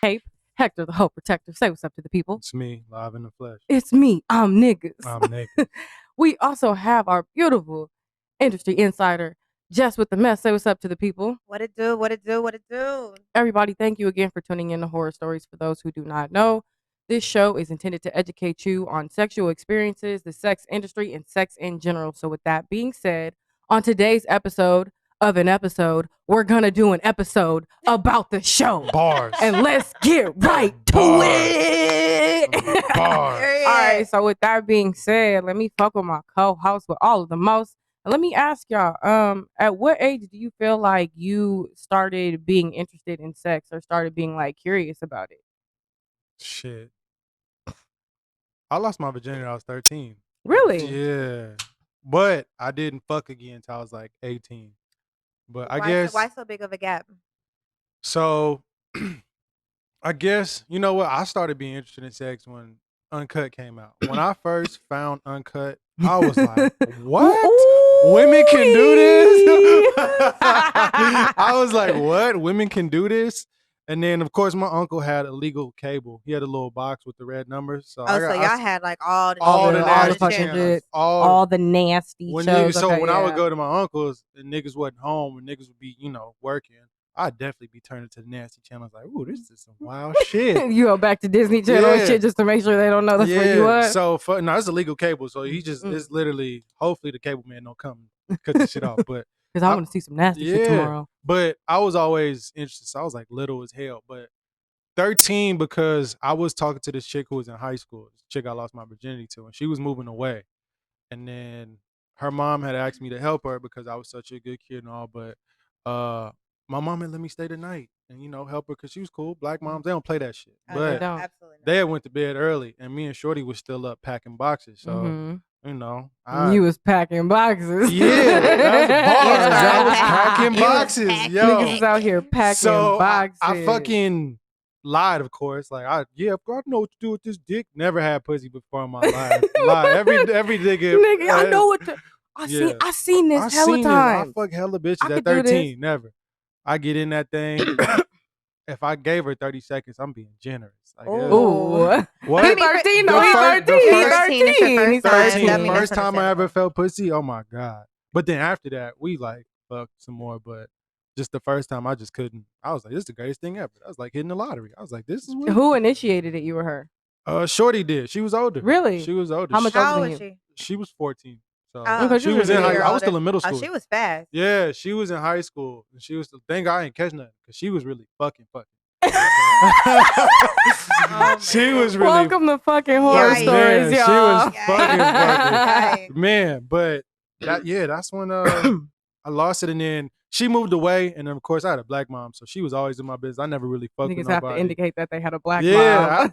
cape. Hector, the Hope Protector. Say what's up to the people. It's me, live in the flesh. It's me. I'm niggas. I'm naked. We also have our beautiful industry insider, Jess with the mess. Say what's up to the people. What it do? What it do? What it do? Everybody, thank you again for tuning in to Horror Stories. For those who do not know, this show is intended to educate you on sexual experiences, the sex industry, and sex in general. So with that being said, on today's episode of an episode, we're going to do an episode about the show. Bars. And let's get right to it. Bars. All right, so with that being said, let me fuck with my co-host with all of the most. And let me ask y'all, at what age do you feel like you started being interested in sex or started being like curious about it? Shit. I lost my virginity when I was 13. Really? Yeah. But I didn't fuck again until I was like 18. But I guess. Why so big of a gap? So, I guess, you know what? I started being interested in sex when Uncut came out. When I first found Uncut, I was like, what? Ooh. Women can do this? I was like, what? Women can do this? And then, of course, my uncle had illegal cable. He had a little box with the red numbers. So y'all had like all the nasty fucking channels. shit. All the nasty shows. When I would go to my uncle's and niggas wasn't home and niggas would be, working, I'd definitely be turning to the nasty channels like, ooh, this is some wild shit. You go back to Disney Channel and shit just to make sure they don't know that's where you are. So, no, it's illegal cable. So he just, it's literally, hopefully the cable man don't come and cut the shit off. But because I want to see some nasty shit tomorrow. But I was always interested. So I was like little as hell. But 13, because I was talking to this chick who was in high school. This chick I lost my virginity to, and she was moving away. And then her mom had asked me to help her because I was such a good kid and all. But my mom had let me stay the night and, help her because she was cool. Black moms, they don't play that shit. But absolutely not. they had went to bed early, and me and Shorty was still up packing boxes. So, you was packing boxes. Yeah, that was bars. I was packing boxes. Yo. Niggas out here packing boxes. I fucking lied, of course. Like, I know what to do with this dick. Never had pussy before in my life. Every nigga. Nigga, I know what to... I seen this hella times. I fuck hella bitches at 13. Never. I get in that thing. If I gave her 30 seconds, I'm being generous. Like, ooh. What? He's 13, though. He's 13. First time I ever felt pussy, oh my God. But then after that, we like fucked some more. But just the first time, I just couldn't. I was like, this is the greatest thing ever. I was like hitting the lottery. I was like, this is weird. Who initiated it, you or her? Shorty did. She was older. Really? She was older. How much older than you? She was 14. So she was in high. I was still in middle school. Oh, she was fast. Yeah, she was in high school. And she was. Thank God I didn't catch nothing because she was really fucking. She was really. Welcome to fucking Horror Stories, y'all. She was fucking. Man, but that's when I lost it, and then she moved away, and then of course I had a black mom, so she was always in my business. I never really fucked with nobody. Niggas have to indicate that they had a black mom.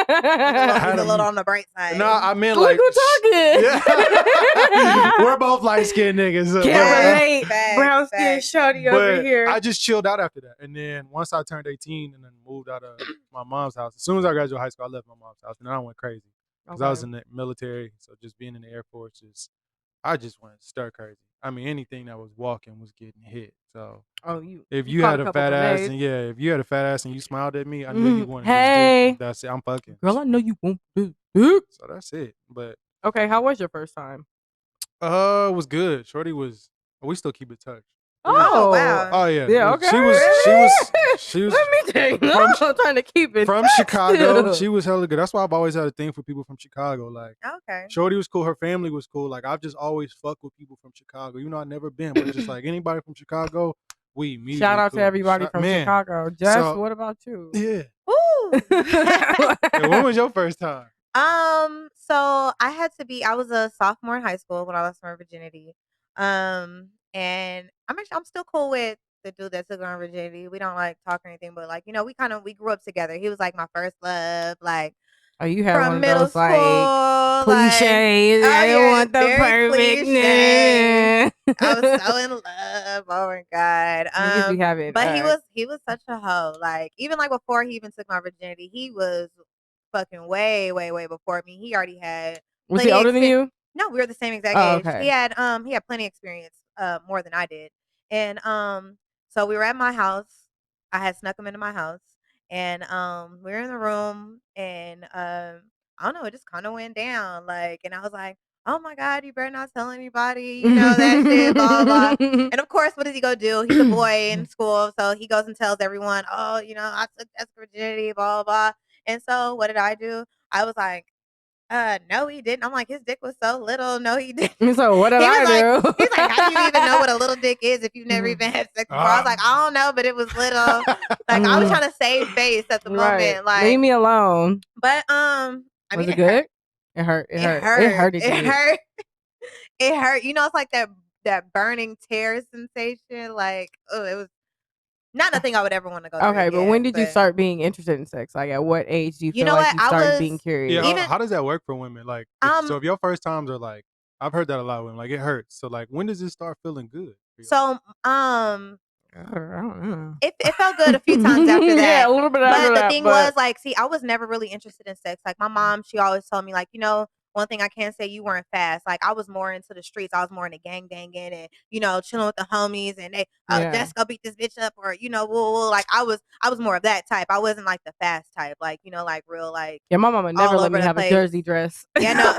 I had a little on the bright side. No, I meant like who talking. Yeah. We're both light skinned niggas. Can't relate. Brown skin shorty over here. I just chilled out after that, and then once I turned 18 and then moved out of my mom's house. As soon as I graduated high school, I left my mom's house, and then I went crazy because I was in the military. So just being in the Air Force, I just went stir crazy. I mean, anything that was walking was getting hit. So, if you had a fat ass and you smiled at me, I knew you wanted to do. That's it. I'm fucking. Girl, I know you won't do. So that's it. But okay, how was your first time? It was good. Shorty was. We still keep in touch. Oh wow. Oh yeah. Yeah. Okay. She was. Let me tell you. I'm trying to keep it from Chicago. She was hella good. That's why I've always had a thing for people from Chicago. Like, okay. Shorty was cool. Her family was cool. Like, I've just always fucked with people from Chicago. You know, I've never been, but it's just like anybody from Chicago, we immediately. Shout out cool. to everybody from Chicago. Jess, what about you? Yeah. Ooh. When was your first time? So I was a sophomore in high school when I lost my virginity. And I'm still cool with the dude that took my virginity. We don't like talk or anything, but like, we grew up together. He was like my first love, like you had from one of middle those school, like cliches. I want the perfect. I was so in love. Oh my God. But he was such a hoe. Like even like before he even took my virginity, he was fucking way, way, way before me. He already had. Was he older than you? No, we were the same exact age. Okay. He had plenty of experience, more than I did. And so we were at my house. I had snuck him into my house, And we were in the room, and I don't know, it just kind of went down. Like, and I was like, oh my God, you better not tell anybody, that shit, blah, blah. And of course, what does he go do? He's a boy in school. So he goes and tells everyone, oh, I took Jessica virginity, blah, blah. And so what did I do? I was like, no, he didn't. I'm like, his dick was so little. No, he didn't. So what did He was I like, do? he's like, how do you even know what a little dick is if you've never even had sex before? I was like, I don't know, but it was little. Like, I was trying to save face at the moment. Like, leave me alone. But was it good? It hurt. It hurt. It hurt. It hurt. It hurt. It's like that burning tear sensation. Like, oh, it was not nothing I would ever want to go through. Okay, again, but when did you start being interested in sex? Like, at what age do you feel like you started being curious? Yeah, how does that work for women? Like, so if your first times are like, I've heard that a lot of women, like it hurts. So like, when does it start feeling good? So, I don't know. It felt good a few times after that. Yeah, a little bit after that. But the thing was, like, see, I was never really interested in sex. Like, my mom, she always told me, like, one thing I can say, you weren't fast. Like, I was more into the streets. I was more into gang banging and, chilling with the homies and they, Jess, go beat this bitch up or, woo. Like, I was more of that type. I wasn't like the fast type. Like, like real, like. Yeah, my mama never let me have a jersey dress. Yeah, no.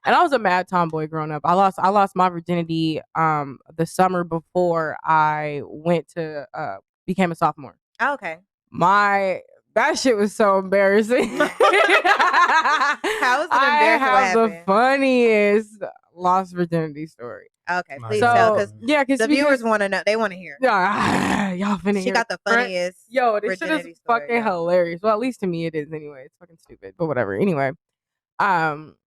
And I was a mad tomboy growing up. I lost my virginity the summer before I went to became a sophomore. Oh, okay. That shit was so embarrassing. How was it embarrassing? I have the funniest lost virginity story. Okay, please tell, because the viewers want to know. They want to hear. Y'all finna She got the funniest. Yo, this shit is fucking hilarious. Well, at least to me it is anyway. It's fucking stupid, but whatever. Anyway,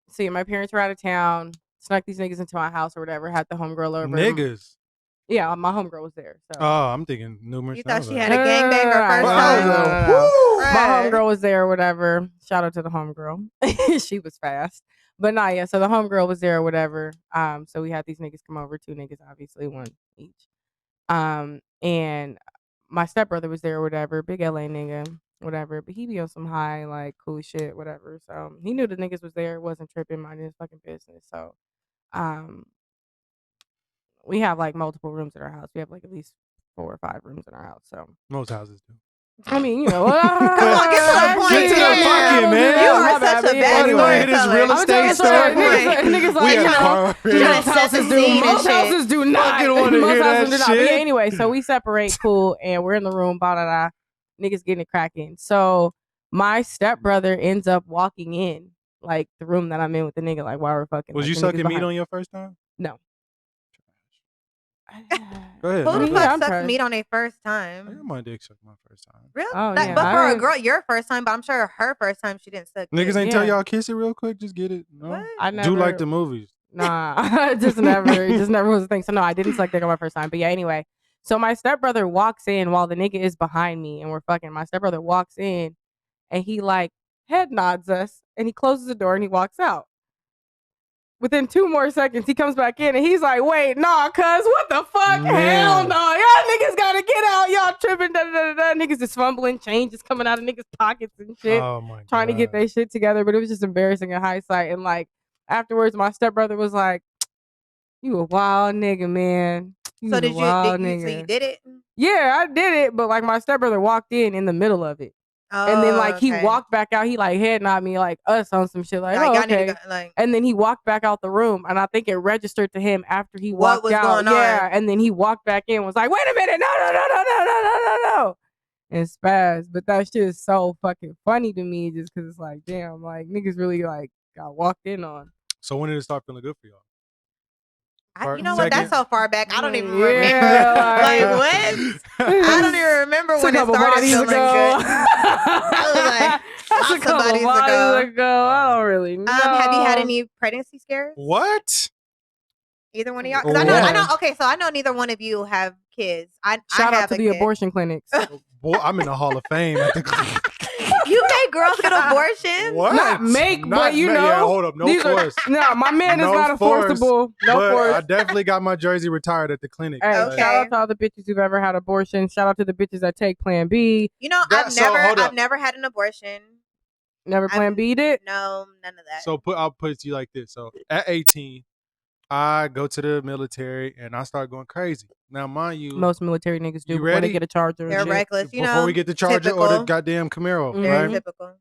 see, my parents were out of town. Snuck these niggas into my house or whatever. Had the homegirl over. Niggas. Yeah, my homegirl was there. So. Oh, I'm thinking numerous. You thought she had a gangbanger first time? My homegirl was there or whatever. Shout out to the homegirl. She was fast. But nah, yeah. So the homegirl was there or whatever. So we had these niggas come over. 2 niggas, obviously, 1 each. And my stepbrother was there or whatever. Big LA nigga, whatever. But he be on some high, like, cool shit, whatever. So he knew the niggas was there. Wasn't tripping, minding his fucking business. So, we have like multiple rooms in our house. We have like at least 4 or 5 rooms in our house. So most houses do. I mean, come on, get to the point. Get to the fucking, man. You are such a bad storyteller. Real estate story. Niggas like, most houses do not. Most houses do not. But yeah, anyway, so we separate, cool, and we're in the room, blah, blah, blah. Niggas getting it cracking. So my stepbrother ends up walking in, like, the room that I'm in with the nigga, like, while we're fucking. Was you sucking meat on your first time? No. Go ahead. Who the fuck sucks meat on their first time? I got my dick sucked my first time. Really? Oh, but for a girl, your first time, but I'm sure her first time she didn't suck. Niggas ain't tell y'all kiss it real quick. Just get it. No? What? I never do like the movies. Nah, it just never was a thing. So no, I didn't suck dick on my first time. But yeah, anyway. So my stepbrother walks in while the nigga is behind me and we're fucking. My stepbrother walks in and he like head nods us and he closes the door and he walks out. Within 2 more seconds, he comes back in and he's like, wait, nah, cuz, what the fuck? Man. Hell no. Y'all niggas gotta get out. Y'all tripping. Da, da, da, da. Niggas is fumbling. Change is coming out of niggas' pockets and shit. Oh my God. Trying to get their shit together. But it was just embarrassing in hindsight. And like, afterwards, my stepbrother was like, you a wild nigga, man. So did you did it? Yeah, I did it. But like, my stepbrother walked in the middle of it. Oh, and then like he walked back out, he like head nodded me like us on some shit like, oh, okay. And then he walked back out the room and I think it registered to him after he walked out. Yeah, and then he walked back in and was like, wait a minute, no. And spaz. But that shit is so fucking funny to me just because it's like, damn, like niggas really like got walked in on. So when did it start feeling good for y'all? You know what? That's so far back. I don't even remember. Like what? I don't even remember when it started feeling good. I was like, lots of bodies ago. I don't really know. Have you had any pregnancy scares? What? Either one of y'all? Because I know. Okay, so I know neither one of you have kids. Shout out to the abortion clinics. Boy, I'm in the Hall of Fame at the clinic. You make girls get abortions? What? Not make, but you know. Yeah, hold up. No force. No, my man is not enforceable. No force. I definitely got my jersey retired at the clinic. Hey, okay. Shout out to all the bitches who've ever had abortion. Shout out to the bitches that take Plan B. You know, I've never had an abortion. Never Plan B'd it? No, none of that. So I'll put it to you like this. So at 18, I go to the military and I start going crazy. Now, mind you, Most military niggas do you before they ready? get a charger and They're shit. reckless, you Before know. we get the Charger or the Typical. goddamn Camaro, Very right? typical.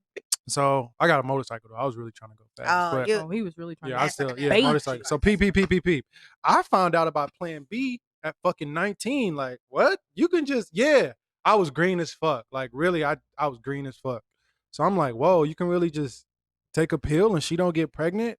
So I got a motorcycle though. I was really trying to go fast. Oh, But you. Oh, he was really trying yeah, to I That's still, like yeah, that. motorcycle. So peep. I found out about Plan B at fucking 19. Like, what? You can just, yeah. I was green as fuck. Like, really, I was green as fuck. So I'm like, whoa, you can really just take a pill and she don't get pregnant?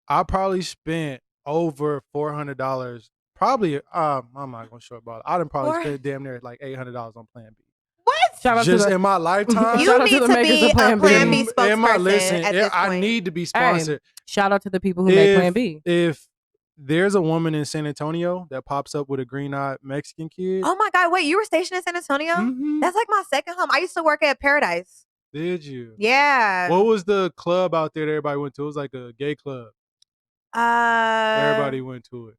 I probably spent over $400. Probably, I'm not gonna short about it. I done probably What? spent damn near like $800 on Plan B. What? Shout out to Just the in my lifetime. You shout out need to the to makers be of a Plan Plan B. B spokesperson listen, at this I point. need to be Hey, sponsored. shout out to the people who make Plan B. If there's a woman in San Antonio that pops up with a green-eyed Mexican kid, Oh my God! Wait, you were stationed in San Antonio? mhm, That's like my second home. I used to work at Paradise. did you? Yeah. What was the club out there that everybody went to? It was like a gay club. Everybody went to it.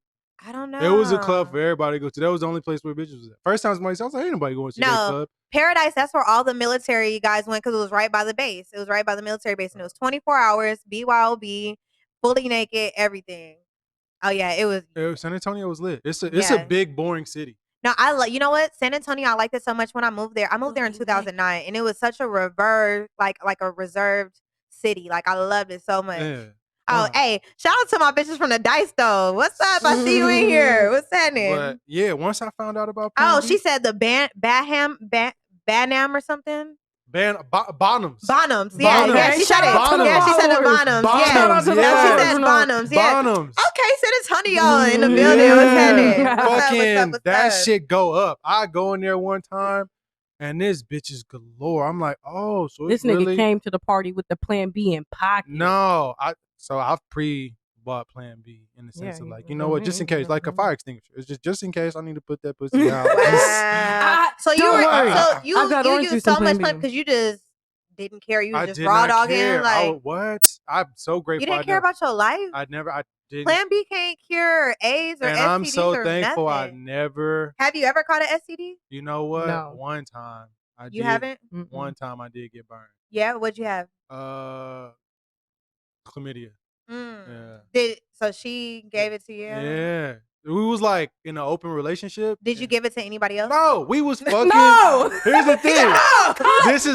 I don't know. It was a club for everybody to go to. That was the only place where bitches was at. First time somebody said, I was like, ain't nobody going to the gay No, club. Paradise. That's where all the military guys went because it was right by the base. It was right by the military base, and it was 24 hours, BYOB, fully naked, everything. Oh yeah, it was. San Antonio was lit. It's a Yeah. big, boring city. No, you know what? San Antonio, I liked it so much when I moved there. I moved there in 2009, and it was such a like a reserved city. Like I loved it so much. Yeah. Oh, hey, shout out to my bitches from the Dice though. What's up? I see you in here. What's happening? But yeah, once I found out about Plan B, she said the Banham or something. Bonhams. Bonhams. Yeah, Bonhams. yeah, she said it. Bonhams. Yeah, she said the Bonhams. Yeah. Shout out to the Yeah, she followers. said Bonhams. Yeah. Bonhams. Okay, San Antonio in the building. What's happening? What's up, Fucking what's that up? shit go up. I go in there one time and this bitch is galore. I'm like, oh, so This it's nigga really came to the party with the Plan B in pocket. no. I've pre-bought Plan B in the sense of like, you know what, just in case, like a fire extinguisher. It's just in case I need to put that pussy out. Wow. So you don't were worry. you I've got orange used juice and so much Plan B. Plan because you just didn't care. You was I just did raw not dogging. care. Like What? I'm so grateful. you didn't I care never- about your life. I didn't. Plan B can't cure AIDS or and STDs I'm so or thankful I nothing. never. Have you ever caught an STD? You know what? No. One time I You did. haven't? One time I did get burned. Yeah. What'd you have? Chlamydia. Yeah. So she gave it to you? Yeah. We was like in an open relationship. Did you give it to anybody else? No, we was fucking. No. Here's the thing. No. This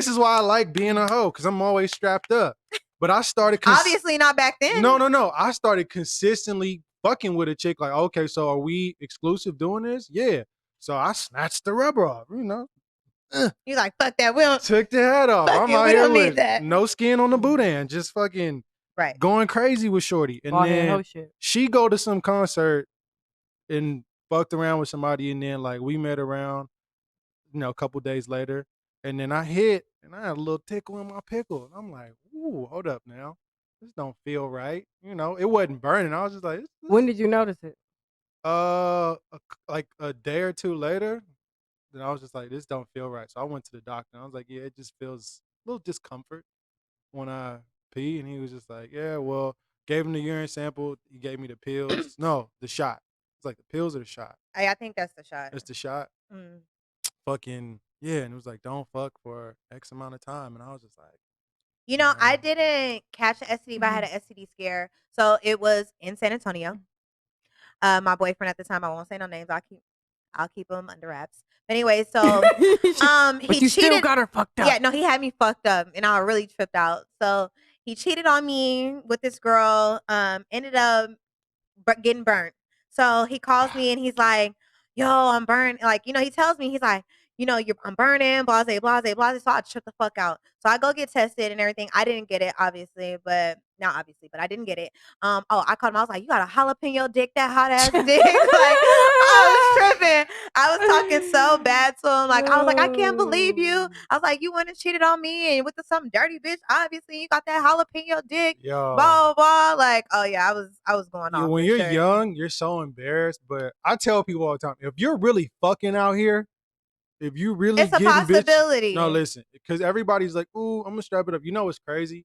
is why I like being a hoe, because I'm always strapped up. But I started Obviously not back then. No. I started consistently fucking with a chick. Like, okay, so are we exclusive doing this? Yeah. So I snatched the rubber off. You know, You like fuck that. We don't. took the head off. Fuck I'm it, out we here don't need with that. no skin on the boudin, just fucking Right. going crazy with shorty. And Bald head then hoe shit. she go to some concert and fucked around with somebody, and then like we met around, a couple days later, and then I hit and I had a little tickle in my pickle. And I'm like, ooh, hold up now. This don't feel right. It wasn't burning. I was just like, When did you notice it? like a day or two later, then I was just like, this don't feel right. So I went to the doctor. I was like, yeah, it just feels a little discomfort when I pee. And he was just like, yeah, well, gave him the urine sample. He gave me the pills. No, the shot. It's like the pills or the shot. I think that's the shot. It's the shot. Fucking, yeah. And it was like, don't fuck for X amount of time. And I was just like, I didn't catch an STD, but I had an STD scare. So it was in San Antonio. My boyfriend at the time, I won't say no names. I'll keep them under wraps. But anyway, so But he you cheated. still got her fucked up. Yeah, no, he had me fucked up, and I really tripped out. So he cheated on me with this girl. Ended up getting burnt. So he calls me and he's like, "Yo, I'm burnt." Like, he tells me, he's like, I'm burning, blase, blase, blase. So I trip the fuck out. So I go get tested and everything. I didn't get it, obviously, but not obviously, but I didn't get it. I called him. I was like, "You got a jalapeno dick, that hot ass dick." Like, I was tripping. I was talking so bad to him. Like, I was like, "I can't believe you." I was like, "You went and cheated on me and with some dirty bitch. Obviously, you got that jalapeno dick." yo, Blah blah blah. Like, oh yeah, I was going off. when for you're sure. young, you're so embarrassed. But I tell people all the time, if you're really fucking out here, if you really It's a getting possibility. no, listen, because everybody's like, "Ooh, I'm gonna strap it up." You know what's crazy?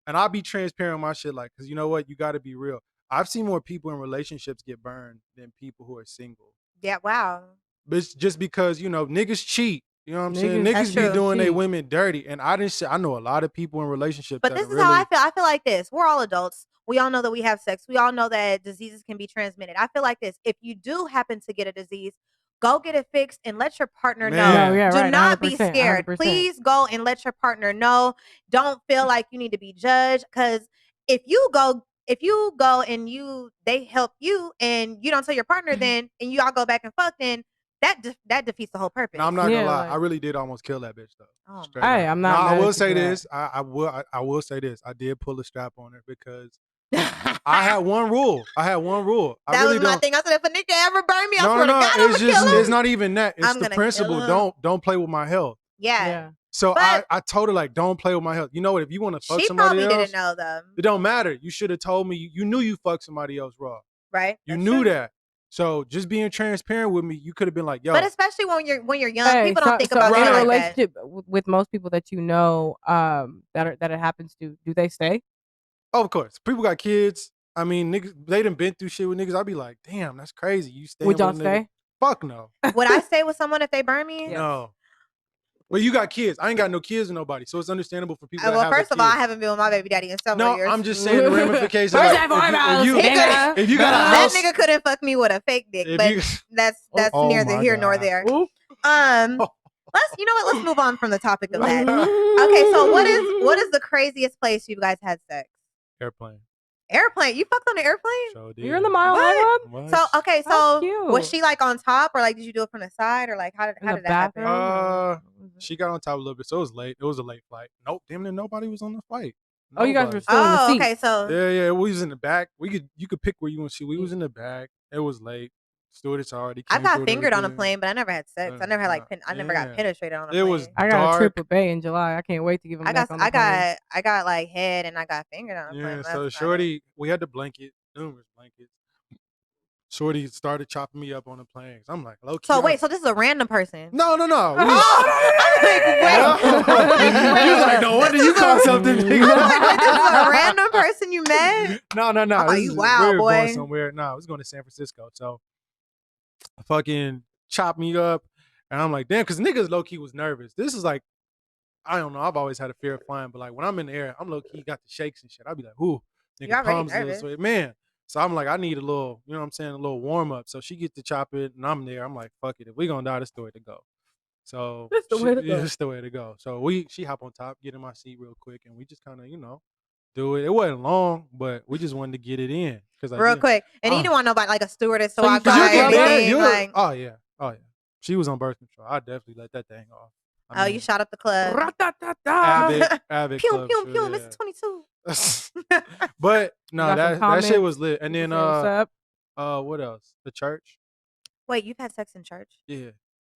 And I'll be transparent on my shit, like, because you know what, you got to be real. I've seen more people in relationships get burned than people who are single. Yeah. Wow. But it's just because niggas cheat. You know what I'm saying? That's Niggas be true. doing they women dirty, and I know a lot of people in relationships. But that this are is how really, I feel. I feel like this. We're all adults. We all know that we have sex. We all know that diseases can be transmitted. I feel like this. If you do happen to get a disease, go get it fixed and let your partner know. Man. No, yeah, Do right. not be 100%, scared. 100%. Please go and let your partner know. Don't feel like you need to be judged, because if you go and they help you and you don't tell your partner, then and you all go back and fuck, then that defeats the whole purpose. Now I'm not Yeah, gonna lie, like- I really did almost kill that bitch though. Oh Straight my Hey, up. I'm not Now I mad will at you say for that. this. I will say this. I did pull a strap on her because I had one rule. I That really was my don't. thing. I said, if a nigga ever burn me, I No, swear to God, I'm it's gonna just kill him. it's not even that. It's I'm the gonna kill principle. him. Don't play with my health. Yeah. So But- I told her like, don't play with my health. You know what? If you want to fuck She somebody probably else, didn't know them, it don't matter. You should have told me. You knew you fucked somebody else raw. right? You That's knew true. that. So just being transparent with me, you could have been like, yo. But especially when you're young, Hey, people don't think so about in shit a like that. relationship with most people that you know, that it happens to, do they stay? Oh, of course. People got kids. I mean, niggas, they done been through shit with niggas. I'd be like, damn, that's crazy. You staying Would with y'all a nigga? stay? Fuck no. Would I stay with someone if they burn me? Yes. No. Well, you got kids. I ain't got no kids with nobody. So it's understandable for people that Well, have first of all, I kids. haven't been with my baby daddy in several No, years. I'm just saying the ramifications. First like, and foremost, if you got a that house, nigga couldn't fuck me with a fake dick, if but you- that's Oh neither my here nor God. there. Oop. You know what? Let's move on from the topic of that. Mm-hmm. Okay, so what is the craziest place you guys had sex? airplane. Airplane. You fucked on an airplane? So You're in the Mile High Club? What? So okay, That's so cute. was she like on top, or like did you do it from the side, or like how In did the that happen? bathroom? She got on top a little bit, so it was late. It was a late flight. Nope, damn near nobody was on the flight. Oh, you guys Nobody. were still in the Oh, seat. okay, so Yeah, we was in the back. You could pick where you want to see. We was in the back. It was late. Stewardess already I came got through fingered on a everything. plane, but I never had sex. I never had like I never got Yeah. penetrated on a It plane. was I got a dark. trip with Bay in July. I can't wait to give him neck on the plane. I got like head and I got fingered on a plane. Yeah, but so that's not it. Shorty, we had the blanket, numerous blankets. Shorty started chopping me up on the plane. I'm like, low key. So wait, so this is a random person? No. We was, Wait. He was like, no wonder you caught something. I'm like, wait, this is a random person you met? No. I'm like, This you is- wild, we were going boy. somewhere. No, I was going to San Francisco. So fucking chopped me up. And I'm like, damn, because niggas low key was nervous. This is like, I don't know. I've always had a fear of flying, but like when I'm in the air, I'm low key got the shakes and shit. I'd be like, ooh, nigga, You're already palms a little nervous. sweat. Man. So I'm like, I need a little, you know what I'm saying, a little warm up. So she gets to chop it, and I'm there. I'm like, fuck it. If we gonna die, this the way to go. So That's the way to go. That's the way to go. So she hop on top, get in my seat real quick, and we just kind of, do it. It wasn't long, but we just wanted to get it in. Like, Real quick. And you uh, didn't want nobody like a stewardess to So you walk felt by like and you everything. Like, oh yeah. She was on birth control. I definitely let that thing off. I mean, you shot up the club. Avid Pew, club pew, shit, pew, yeah. Mr. 22. But no, got some that shit comments? was lit. And then What's up? what else? The church. Wait, you've had sex in church? Yeah.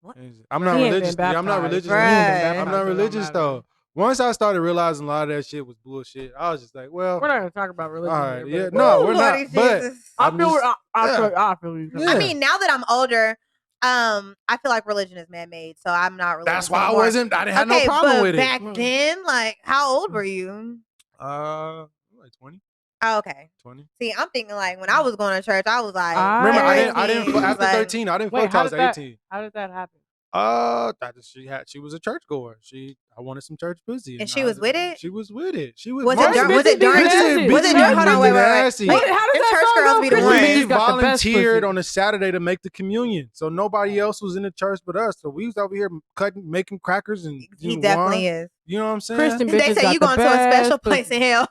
What? I'm not He ain't religious. been Yeah, I'm not baptized. religious. Right. He ain't been I'm baptized, I'm so not it don't religious matter. though. Once I started realizing a lot of that shit was bullshit, I was just like, well, We're not gonna talk about religion. all right, here, yeah, but- no, Ooh, we're not. Lordy But Jesus. I I'm feel. just- I feel you. Yeah. I mean, now that I'm older, I feel like religion is man-made, so I'm not religious that's why anymore. I didn't have Okay, no problem but with it. back then, like, how old were you? Like 20, Oh, okay. 20. See, I'm thinking like when I was going to church, I was like, Remember, I didn't 13, after like- 13, I didn't Wait, fuck till I was how did that- 18. How did that happen? She was a church goer. I wanted some church pussy. And she was with it? She was with it. She was. Was most it during? Was bitches it during? be nasty. Was it Bitches during? be Hold on, wait. nasty. Like, How does them that church song girls go? be the Christian ones. We bitches got the best volunteered pussy. on a Saturday to make the communion, so nobody else was in the church but us. So we was over here making crackers and He wine. definitely is. You know what I'm saying? Christian They bitches say got you the going to a special best place pussy. in hell.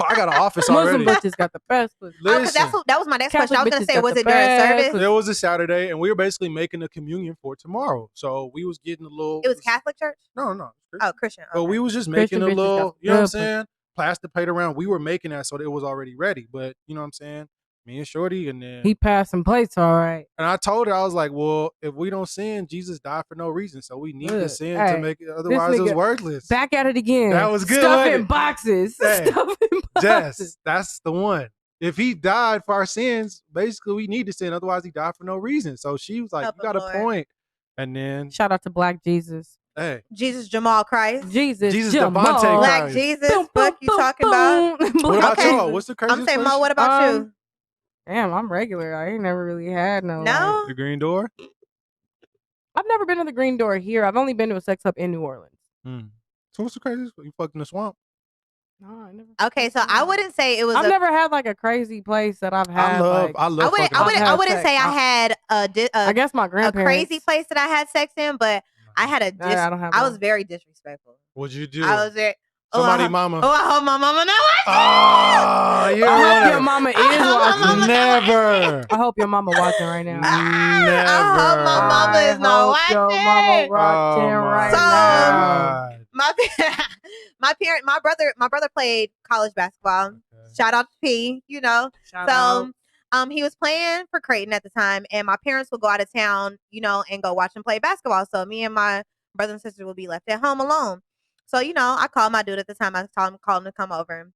Oh, I got an office Muslim already. bitches got the best pussy. Because Listen, that was my next question. I was Catholic gonna bitches say, got was the it during best service? pussy. it was a Saturday, and we were basically making a communion for tomorrow. So we was getting a little. It was Catholic church. No. Oh, Christian. But Okay. we was just Christian making a bitches got little, you know what I'm good pussy. saying? Plastic plate around. We were making that so that it was already ready. But you know what I'm saying? Me and Shorty, and then He passed some plates, all right. and I told her, I was like, well, if we don't sin, Jesus died for no reason. So we need to Look, sin hey, to make it. Otherwise, it was nigga worthless. Back at it again. That was good, Stuff wasn't in it? boxes. Hey, Stuff in boxes. Jess, that's the one. If he died for our sins, basically we need to sin. Otherwise, he died for no reason. So she was like, Help you got him, a Lord. point. And then, Shout out to Black Jesus. hey, Jesus Jamal Christ. Jesus Devontae Jamal. Black Christ. Jesus. Boom, Fuck you boom, talking about? boom. what about Okay. y'all? What's the craziest I'm saying, place? Mo, what about you? Damn, I'm regular. I ain't never really had no. No? The Green Door? I've never been to the Green Door here. I've only been to a sex hub in New Orleans. So what's the craziest? You fucked in the swamp? No, I never. Okay, so I wouldn't say it was. I've never had like a crazy place that I've had. I love. I wouldn't say I had I guess my a grandparents. crazy place that I had sex in, but I had a. I don't have. I was very disrespectful. What'd you do? I was very. Somebody, mama. Oh, I hope my mama not Oh, watching. I hope your mama is watching. Never. I hope your mama watching right now. Never. I hope my mama is not watching. Your mama watching right now. My brother played college basketball. Okay. Shout out to P. You know. Shout out. He was playing for Creighton at the time, and my parents would go out of town, you know, and go watch him play basketball. So me and my brother and sister would be left at home alone. So, you know, I called my dude at the time. I called him to come over.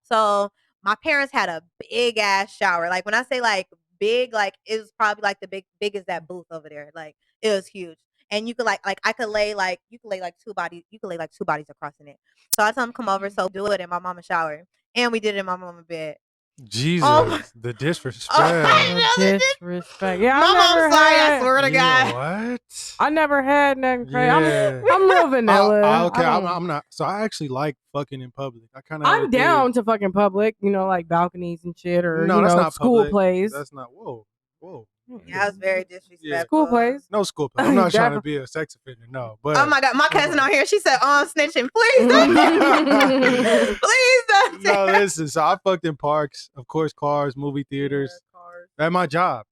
So my parents had a big ass shower. Like when I say like big, like it was probably like the biggest that booth over there. Like it was huge. And you could like I could lay like two bodies across in it. So I told him come over, so do it in my mama's shower. And we did it in my mama's bed. Jesus, the disrespect. Disrespect. Yeah, I'm sorry. I swear to God. What? I never had nothing crazy. Yeah. I'm real vanilla. Okay, I'm not. So I actually like fucking in public. I'm down to fucking public. You know, like balconies and shit, or no, that's not school public. plays. That's not. Whoa. Yeah, I was very disrespectful. Yeah. School plays? No school plays. I'm not trying to be a sex offender. No, but oh my God, my cousin on here. She said, "Oh, I'm snitching. Please don't. Please don't." No, listen. So I fucked in parks, of course, cars, movie theaters. Yeah, cars. That's my job.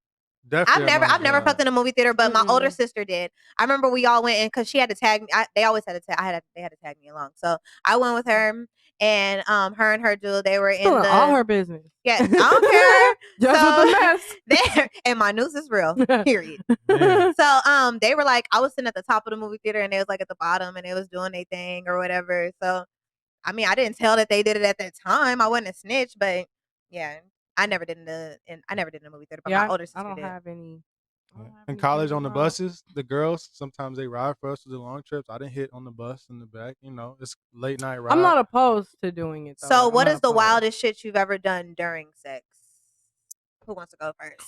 Definitely. I've never fucked in a movie theater, but my older sister did. I remember we all went in because she had to tag me. They always had to tag. They had to tag me along. So I went with her, and her and her dude, they were in all her business. Yeah, I don't care. Just with the mess. There, and my news is real. Period. So they were like, I was sitting at the top of the movie theater, and they was like at the bottom, and they was doing their thing or whatever. So, I mean, I didn't tell that they did it at that time. I wasn't a snitch, but yeah. I never did in the movie theater, but my older sister I don't did. have any. In college on the buses, the girls sometimes they ride for us to do long trips. I didn't hit on the bus in the back. You know, it's late night ride. I'm not opposed to doing it though. So, what is the wildest shit you've ever done during sex? Who wants to go first?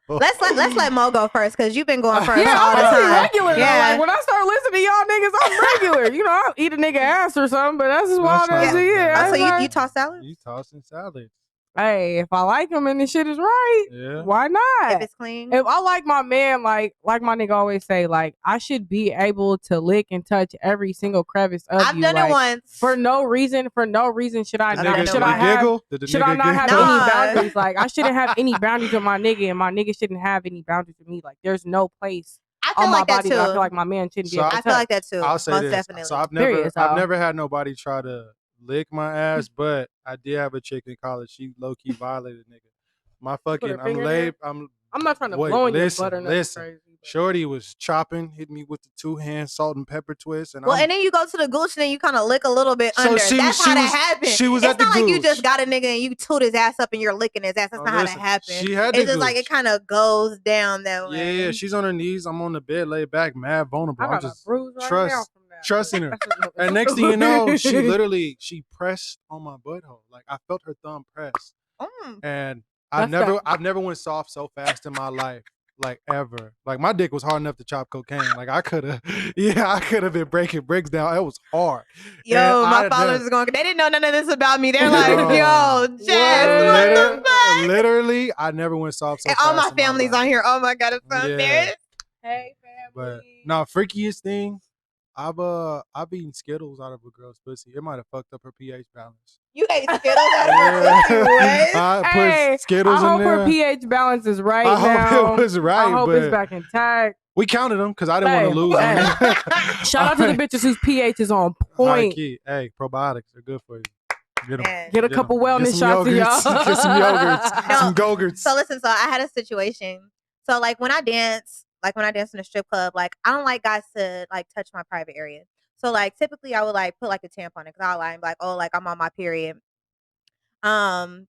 Let's let Mo go first because you've been going first all the time. Regular. Yeah. Like, when I start listening to y'all niggas, I'm regular. You know, I'll eat a nigga ass or something, but that's as wild as it is. So you toss salads? You tossing salads. Hey, if I like him and the shit is right, why not? If it's clean. If I like my man, like my nigga always say, like I should be able to lick and touch every single crevice of I've done it once. For no reason should I not? Should I not have any boundaries? Like I shouldn't have any boundaries with my nigga, and my nigga shouldn't have any boundaries with me. Like there's no place on my body that I feel like my man shouldn't be able to touch. I feel like that too. I'll say most this. Definitely. So I've never had nobody try to lick my ass, but I did have a chick in college. She low key violated nigga. My fucking, I'm not trying to blow in your butt or nothing crazy. Shorty was chopping, hit me with the 2-hand salt and pepper twist, and and then you go to the gooch and then you kind of lick a little bit under. That's how that happens. She was at the gooch. It's not like you just got a nigga and you toot his ass up and you're licking his ass. That's not how that happens. It's just like it kind of goes down that way. Yeah, she's on her knees. I'm on the bed, laid back, mad vulnerable. I'm just trusting her. And next thing you know, she pressed on my butthole. Like I felt her thumb press. And I've never went soft so fast in my life. Like ever. Like my dick was hard enough to chop cocaine. Like I could have been breaking bricks down. It was hard. Yo, my followers are going, they didn't know none of this about me. They're like, yo, Jess, what the fuck? Literally, I never went soft so and fast. all my family's on here. Oh my God, it's so embarrassed. Hey, family. But freakiest thing, I've eaten Skittles out of a girl's pussy. It might have fucked up her pH balance. You ate Skittles out of her pussy? What? I put Skittles in there. I hope her pH balance is right now. I hope it was right. I hope it's back intact. We counted them because I didn't want to lose. Shout out to the bitches whose pH is on point. Hey, probiotics are good for you. Get a couple wellness shots of y'all. Get some yogurts, some Go-Gurts. So listen, I had a situation. So like when I dance in a strip club, like I don't like guys to like touch my private area. So like typically I would like put like a tampon in because I'll lie and be like, oh, like I'm on my period. And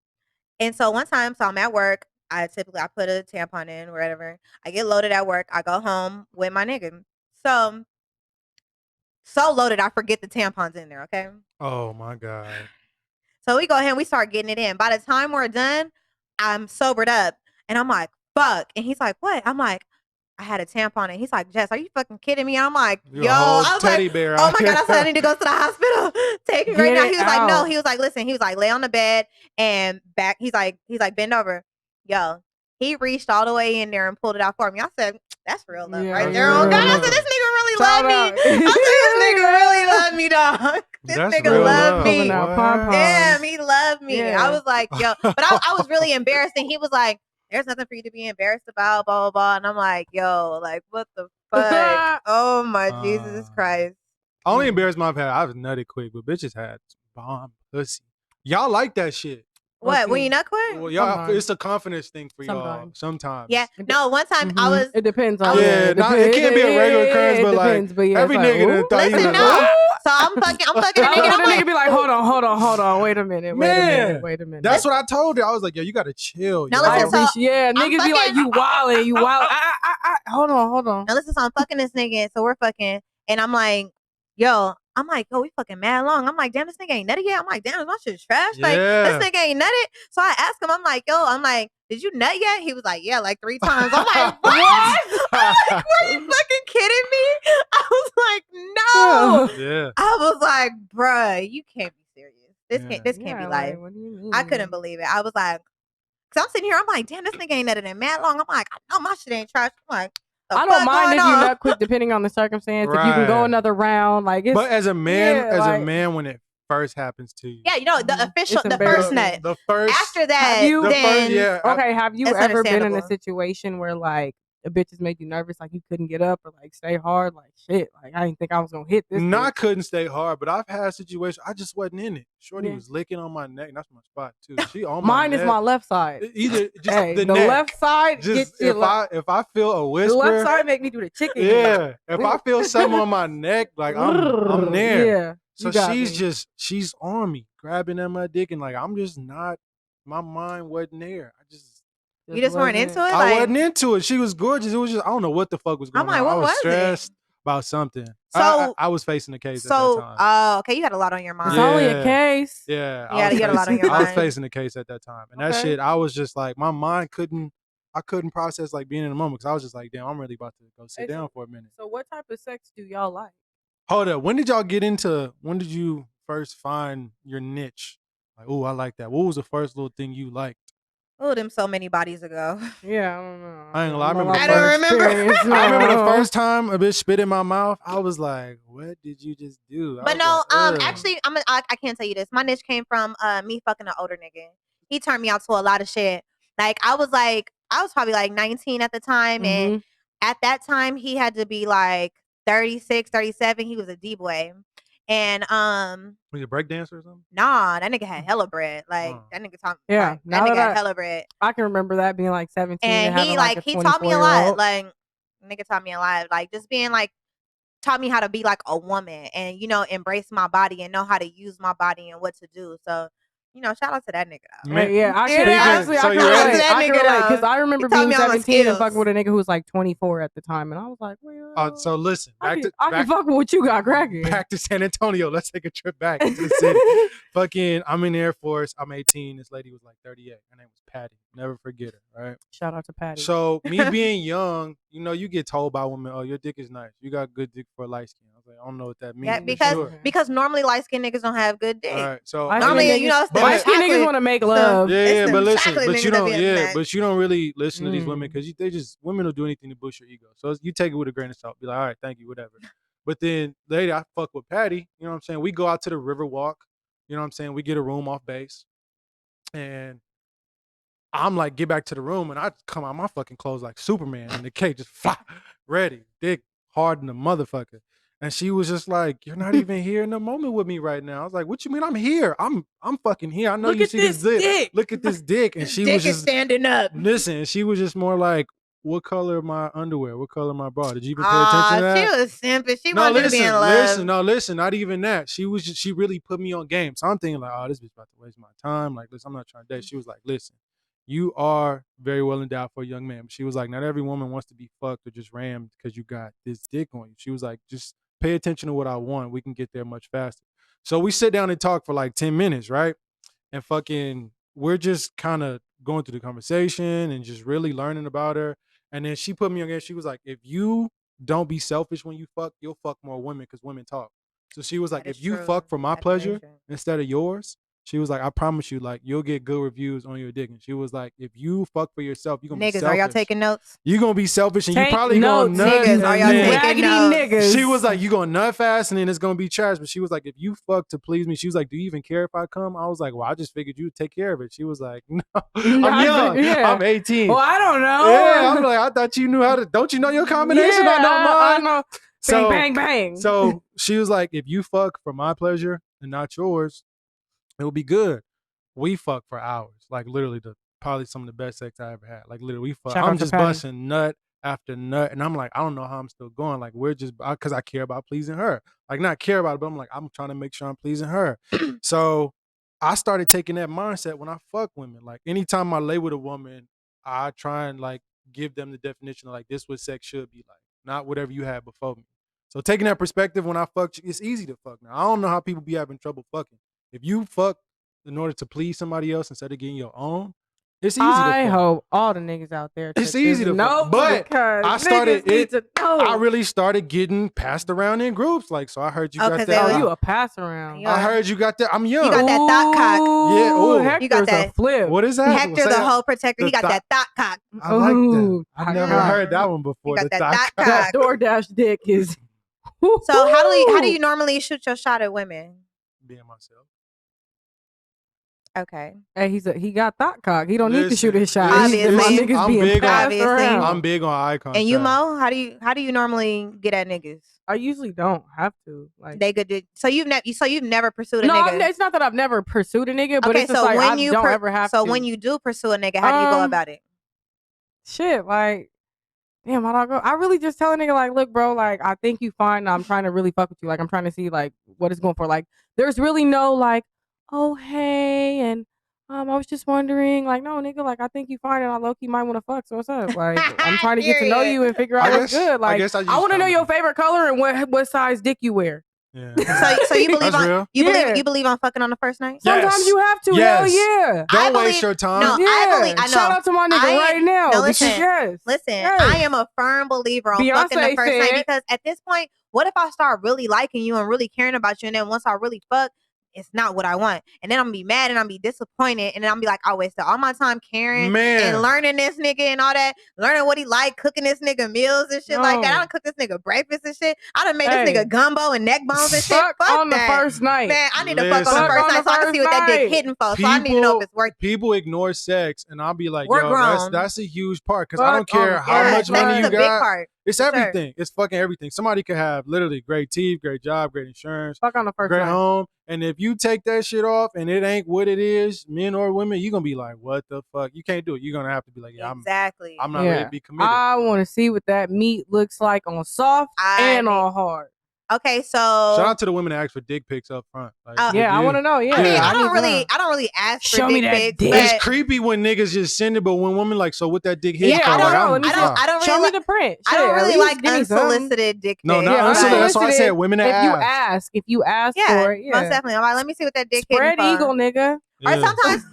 so one time, so I'm at work. I put a tampon in, whatever. I get loaded at work. I go home with my nigga. So loaded, I forget the tampons in there. Okay. Oh my God. So we go ahead and we start getting it in. By the time we're done, I'm sobered up and I'm like, fuck. And he's like, what? I'm like, I had a tampon, and he's like, Jess, are you fucking kidding me? I'm like, You yo, a whole I was teddy like, bear oh out my God, I said I here. need to go to the hospital. Take me right Get now. it He was like, no. out. He was like, listen. He was like, lay on the bed and back. He's like, bend over. Yo, he reached all the way in there and pulled it out for me. I said, that's real love Yeah, right That's there. real Oh God, I said, love. this nigga really Shout love me. out. I said, this nigga really love me, dog. This That's nigga real love love. Pulling me. out What? pom-poms. Damn, he loved me. Yeah. I was like, yo, but I was really embarrassed, and he was like, there's nothing for you to be embarrassed about, blah, blah, blah. And I'm like, yo, like, what the fuck? Oh my Jesus Christ. Only embarrassment I've had, I've nutted quick, but bitches had bomb pussy. Y'all like that shit. What? When you nut quick? Well, y'all, Sometimes. it's a confidence thing for y'all. Sometimes. Sometimes. Yeah. No, one time I was. It depends on. Yeah, it can't be a regular occurrence, but like depends, but yeah, every it's like, nigga done ooh. thought he was Listen, a no. little- So I'm fucking a nigga. And The I'm nigga like, be like, hold on, wait a minute, Man, wait a minute. That's what I told her. I was like, yo, you gotta chill. No, yo. listen, so yeah, I'm niggas be like, fucking- you wildin'. Hold on. now listen, so I'm fucking this nigga, so we're fucking, and I'm like, yo, we fucking mad long. I'm like, damn, this nigga ain't nutted yet. I'm like, damn, my shit's trash. Like, Yeah. this nigga ain't nutted. So I asked him, I'm like, did you nut yet? He was like, yeah, like 3 times. I'm like, what? I'm like, were you fucking kidding me? I was like, no. Yeah. I was like, bruh, you can't be serious. This Yeah. can't be life. What do you mean? I couldn't believe it. I was like, cause I'm sitting here, I'm like, damn, this nigga ain't nutted in mad long. I'm like, I know my shit ain't trash. I'm like, I don't mind if you nut quick depending on the circumstance. If you can go Right. another round, like it's, But as a man, yeah, a man, when it first happens to you, yeah, you know, the official, It's the first embarrassing. nut. the first, After that, Have you- the then first, yeah. okay, have you It's ever been in a understandable. situation where like a bitch has made you nervous, like you couldn't get up or like stay hard, like shit, like I didn't think I was gonna hit this. I bitch. couldn't stay hard, but I've had situations I just wasn't in it. Shorty Yeah. was licking on my neck. That's my spot too. She on my Mine neck. is my left side. Either just Hey, the the neck. left side Just gets if I feel a the whisper, left side make me do the chicken. yeah. If I feel something on my neck, like I'm there. Yeah. So you got she's me. she's on me, grabbing at my dick, and like I'm just not. My mind wasn't there. you just weren't into it. I Like, wasn't into it. She was gorgeous. It was just I don't know what the fuck was going I'm like, on. what I was was it? stressed about something. So- I was facing the case at so, that time. okay, you had a lot on your mind. It's only a Yeah. case. Yeah, Yeah, you had a lot on your I was mind. facing the case at that time, and that Okay. shit, I was just like, my mind I couldn't process like being in the moment because I was just like, damn, I'm really about to go sit Hey, down for a minute. So what type of sex do y'all like? Hold up, when did you first find your niche? Like, oh, I like that. What was the first little thing you liked? Oh, them so many bodies ago. Yeah, I don't know. I ain't gonna lie, I I'm a remember lot the more first- experienced I remember the now. first time a bitch spit in my mouth. I was like, what did you just do? I But was no, like, ugh. actually, I can't tell you this. My niche came from me fucking an older nigga. He turned me out to a lot of shit. Like I was probably like 19 at the time, and at that time he had to be like 36, 37. He was a D-boy. And Was you a breakdancer or something? nah, that nigga had hella bread. Like that nigga taught Yeah, like, now that nigga that had hella bread. I can remember that being like 17 And having he like a he taught me a 24-year-old. lot. Like nigga taught me a lot. Like just being like taught me how to be like a woman and embrace my body and know how to use my body and what to do. So shout out to that nigga. Though. Man, Yeah, I Yeah, can actually so I you can ready? relate. That I can nigga, relate because though. I remember He taught being me all my 17 and skills. fucking with a nigga who was like 24 at the time, and I was like, well, So listen, I can fuck with what you got cracking. back to San Antonio. Let's take a trip back to the city. Fucking, I'm in the Air Force. I'm 18. This lady was like 38. Her name was Patty. Never forget her. Right. Shout out to Patty. So me being young, you get told by women, oh, your dick is nice. You got good dick for a light skin. I was like, I don't know what that means. Yeah, but because sure. normally light skinned niggas don't have good dick. All right. So Normally, it's the light skin niggas chocolate- want to make so- love. Yeah, It's but them listen, chocolate but niggas you that don't, be having that. but you don't really listen to these women Mm. because women will do anything to boost your ego. So you take it with a grain of salt. Be like, all right, thank you, whatever. But then later, I fuck with Patty. You know what I'm saying? We go out to the river walk. You know what I'm saying? We get a room off base, and I'm like, get back to the room, and I come out my fucking clothes like Superman, and the cake just fly, ready, dick hard in the motherfucker. And she was just like, "You're not even here in the moment with me right now." I was like, "What you mean? I'm here. I'm fucking here. I know Look you at see this dick. Look at this dick." And she dick was is just standing up. listen. She was just more like, "What color my underwear? What color my bra? Did you even pay attention to that?" She was simping. She wanted to be in love. listen. Not even that. She really put me on game. So I'm thinking like, "Oh, this bitch about to waste my time." Like, listen, I'm not trying to date. She was like, "Listen, you are very well endowed for a young man." But she was like, not every woman wants to be fucked or just rammed because you got this dick on you. She was like, just pay attention to what I want. We can get there much faster. So we sit down and talk for like 10 minutes, right? And fucking, we're just kind of going through the conversation and just really learning about her. And then she put me on there. She was like, if you don't be selfish when you fuck, you'll fuck more women because women talk. So she was like, That is if you true. fuck for my pleasure Affirmation. instead of yours, she was like, I promise you, like, you'll get good reviews on your dick. And she was like, if you fuck for yourself, you're gonna be Niggas, selfish. are y'all taking notes? You're gonna be selfish and you Take probably gonna notes, nut. Niggas, are and y'all then- taking raggedy notes? niggas. She was like, you gonna nut fast and then it's gonna be trash. But she was like, if you fuck to please me, she was like, do you even care if I come? I was like, well, I just figured you'd take care of it. She was like, no, I'm young. Yeah. I'm 18. Well, I don't know. Yeah, I'm like, I thought you knew how to. Don't you know your combination? Yeah, I know mine. I know. So, Bang, bang, bang. so she was like, if you fuck for my pleasure and not yours, it will be good. We fuck for hours, like literally probably some of the best sex I ever had. Like literally, we fuck. Shout out I'm to just Patty. busting nut after nut, and I'm like, I don't know how I'm still going. Like we're just because I care about pleasing her. Like not care about it, but I'm like, I'm trying to make sure I'm pleasing her. So I started taking that mindset when I fuck women. Like anytime I lay with a woman, I try and like give them the definition of like this what sex should be like, not whatever you had before me. So taking that perspective when I fuck, it's easy to fuck now. I don't know how people be having trouble fucking. If you fuck in order to please somebody else instead of getting your own, it's easy to I fuck. hope all the niggas out there. It's took easy this to fuck. note But because I started niggas need it. to know. I really started getting passed around in groups. Like, so I heard you Oh, got 'cause that. they Oh, was- you a pass around. Yeah. I heard you got that. I'm young. You got that thought cock. Yeah, ooh. Hector's You got that- a flip. What is that? Hector, Say the that. whole protector, he the got that thought cock. I like that. Ooh, I've never cock. heard that one before. got the that thought thought cock. That DoorDash dick is. So how do you normally shoot your shot at women? Being myself. Okay. Hey, he got thought cock. He don't need to Listen, shoot his shot. listen, My Obviously. niggas I'm being big on- passed Obviously. around. I'm big on eye contact. And you, Mo, how do you normally get at niggas? I usually don't have to. Like, They could do. So you've never pursued a no, nigga. it's not that I've never pursued a nigga, but Okay, it's just so like when I you don't ever have to. So when you do pursue a nigga, how do you go about it? Shit, like, damn, how do I go? I really just tell a nigga, like, look, bro, like, I think you fine. I'm trying to really fuck with you. Like, I'm trying to see, like, what it's going for. Like, there's really no, like, oh, hey, and I was just wondering, like, no, nigga, like, I think you fine, and I low-key might want to fuck, so what's up? Like, I'm trying to get to know Period. you and figure out what's good. Like, guess I want to know use your comedy. favorite color and what size dick you wear. Yeah. So you believe That's on real. you believe on fucking on the first night? Yeah. Sometimes Yes. you have to. Yes. Hell yeah. Don't I waste believe- your time. No, Yeah. I know. Shout out to my nigga I- right now. no, because listen. yes. Listen, Yes. I am a firm believer on fucking the Beyonce first night said- because at this point, what if I start really liking you and really caring about you, and then once I really fuck, it's not what I want, and then I'm gonna be mad and I'm gonna be disappointed, and then I'm gonna be like, I wasted all my time caring Man. and learning this nigga and all that, learning what he like, cooking this nigga meals and shit like that. I No. done cook this nigga breakfast and shit. I done made Hey. this nigga gumbo and neck bones and shit. Fuck Fuck on that. the first night. Man, I need to fuck on Listen. the Fuck first on night the so I can see what that first dick night. hitting for. So I need to know if it's worth. People ignore sex, and I'll be like, We're yo, grown. that's a huge part because I Fuck don't on care the how first much night. money That's you the big got. part. It's For sure. everything. It's fucking everything. Somebody could have literally great teeth, great job, great insurance, Fuck on the first great night. home. And if you take that shit off and it ain't what it is, men or women, you're gonna be like, what the fuck? You can't do it. You're gonna have to be like, yeah, Exactly. I'm not ready to be committed. I want to see what that meat looks like on soft and on hard. Okay, so Shout out to the women that ask for dick pics up front. Like, Oh. if Yeah, I you- want to know. Yeah, I mean, I need don't to really, know. I don't really ask for Show me dick that pics, dick. but It's creepy when niggas just send it, but when women like, so what that dick hit Yeah, for? I don't Like, know. I'm- Let me nah. I don't Show really, me the print. I don't Shit, at really least like give me some. unsolicited dick pics. No, not Yeah, unsolicited. That's why I unsolicited. said women that If you ask. if you ask Yeah, for it, yeah. most definitely. I'm like, let me see what that dick Spread hitting eagle, for. nigga. Or Yeah. sometimes,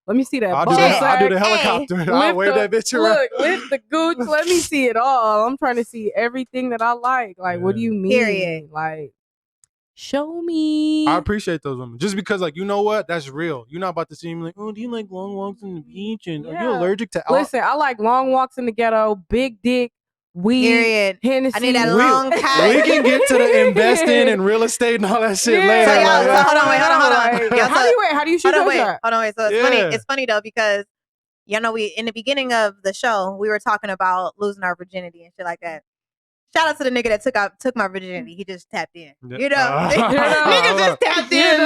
Let me see that. I'll ball do Shit. the, I'll do the Hey, helicopter. I'll wave that bitch around. Look, lift the gooch. Let me see it all. I'm trying to see everything that I like. Like, what do you mean? Period. Like, show me. I appreciate those women. Just because, like, you know what? That's real. You're not about to see me like, oh, do you like long walks on the beach? And are you Yeah. allergic to Listen, I like long walks in the ghetto, big dick, weed, period. Hennessy. I need that We- long We cock. can get to the investing and real estate and all that shit Yeah. later. So, y'all, like, so hold on, wait, hold on. Like, Yeah, how so- do you wait? How do you shoot Hold on, your wait, shot? hold on, wait. So it's Yeah. funny. It's funny though because you know we in the beginning of the show we were talking about losing our virginity and shit like that. Shout out to the nigga that took my virginity. He just tapped in. You know, nigga just tapped in.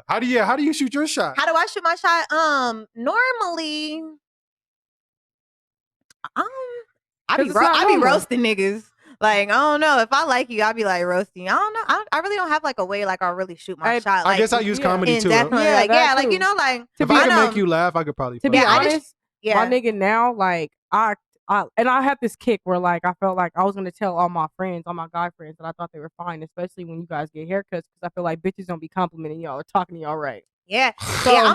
How do you shoot your shot? How do I shoot my shot? Normally, I 'Cause be it's not normal. roasting niggas. Like I don't know if I like you, I be like roasting. I don't know. I really don't have like a way like I really shoot my shot. Like, I guess I use yeah. comedy too. indefinitely. Yeah, like that like too. you know, like If be I can know. make you laugh, I could probably. To be Yeah, I honest, just- yeah. my nigga now, like I had this kick where like I felt like I was gonna tell all my friends, all my guy friends, that I thought they were fine, especially when you guys get haircuts, because I feel like bitches don't be complimenting y'all or talking to y'all right. Yeah, So- yeah.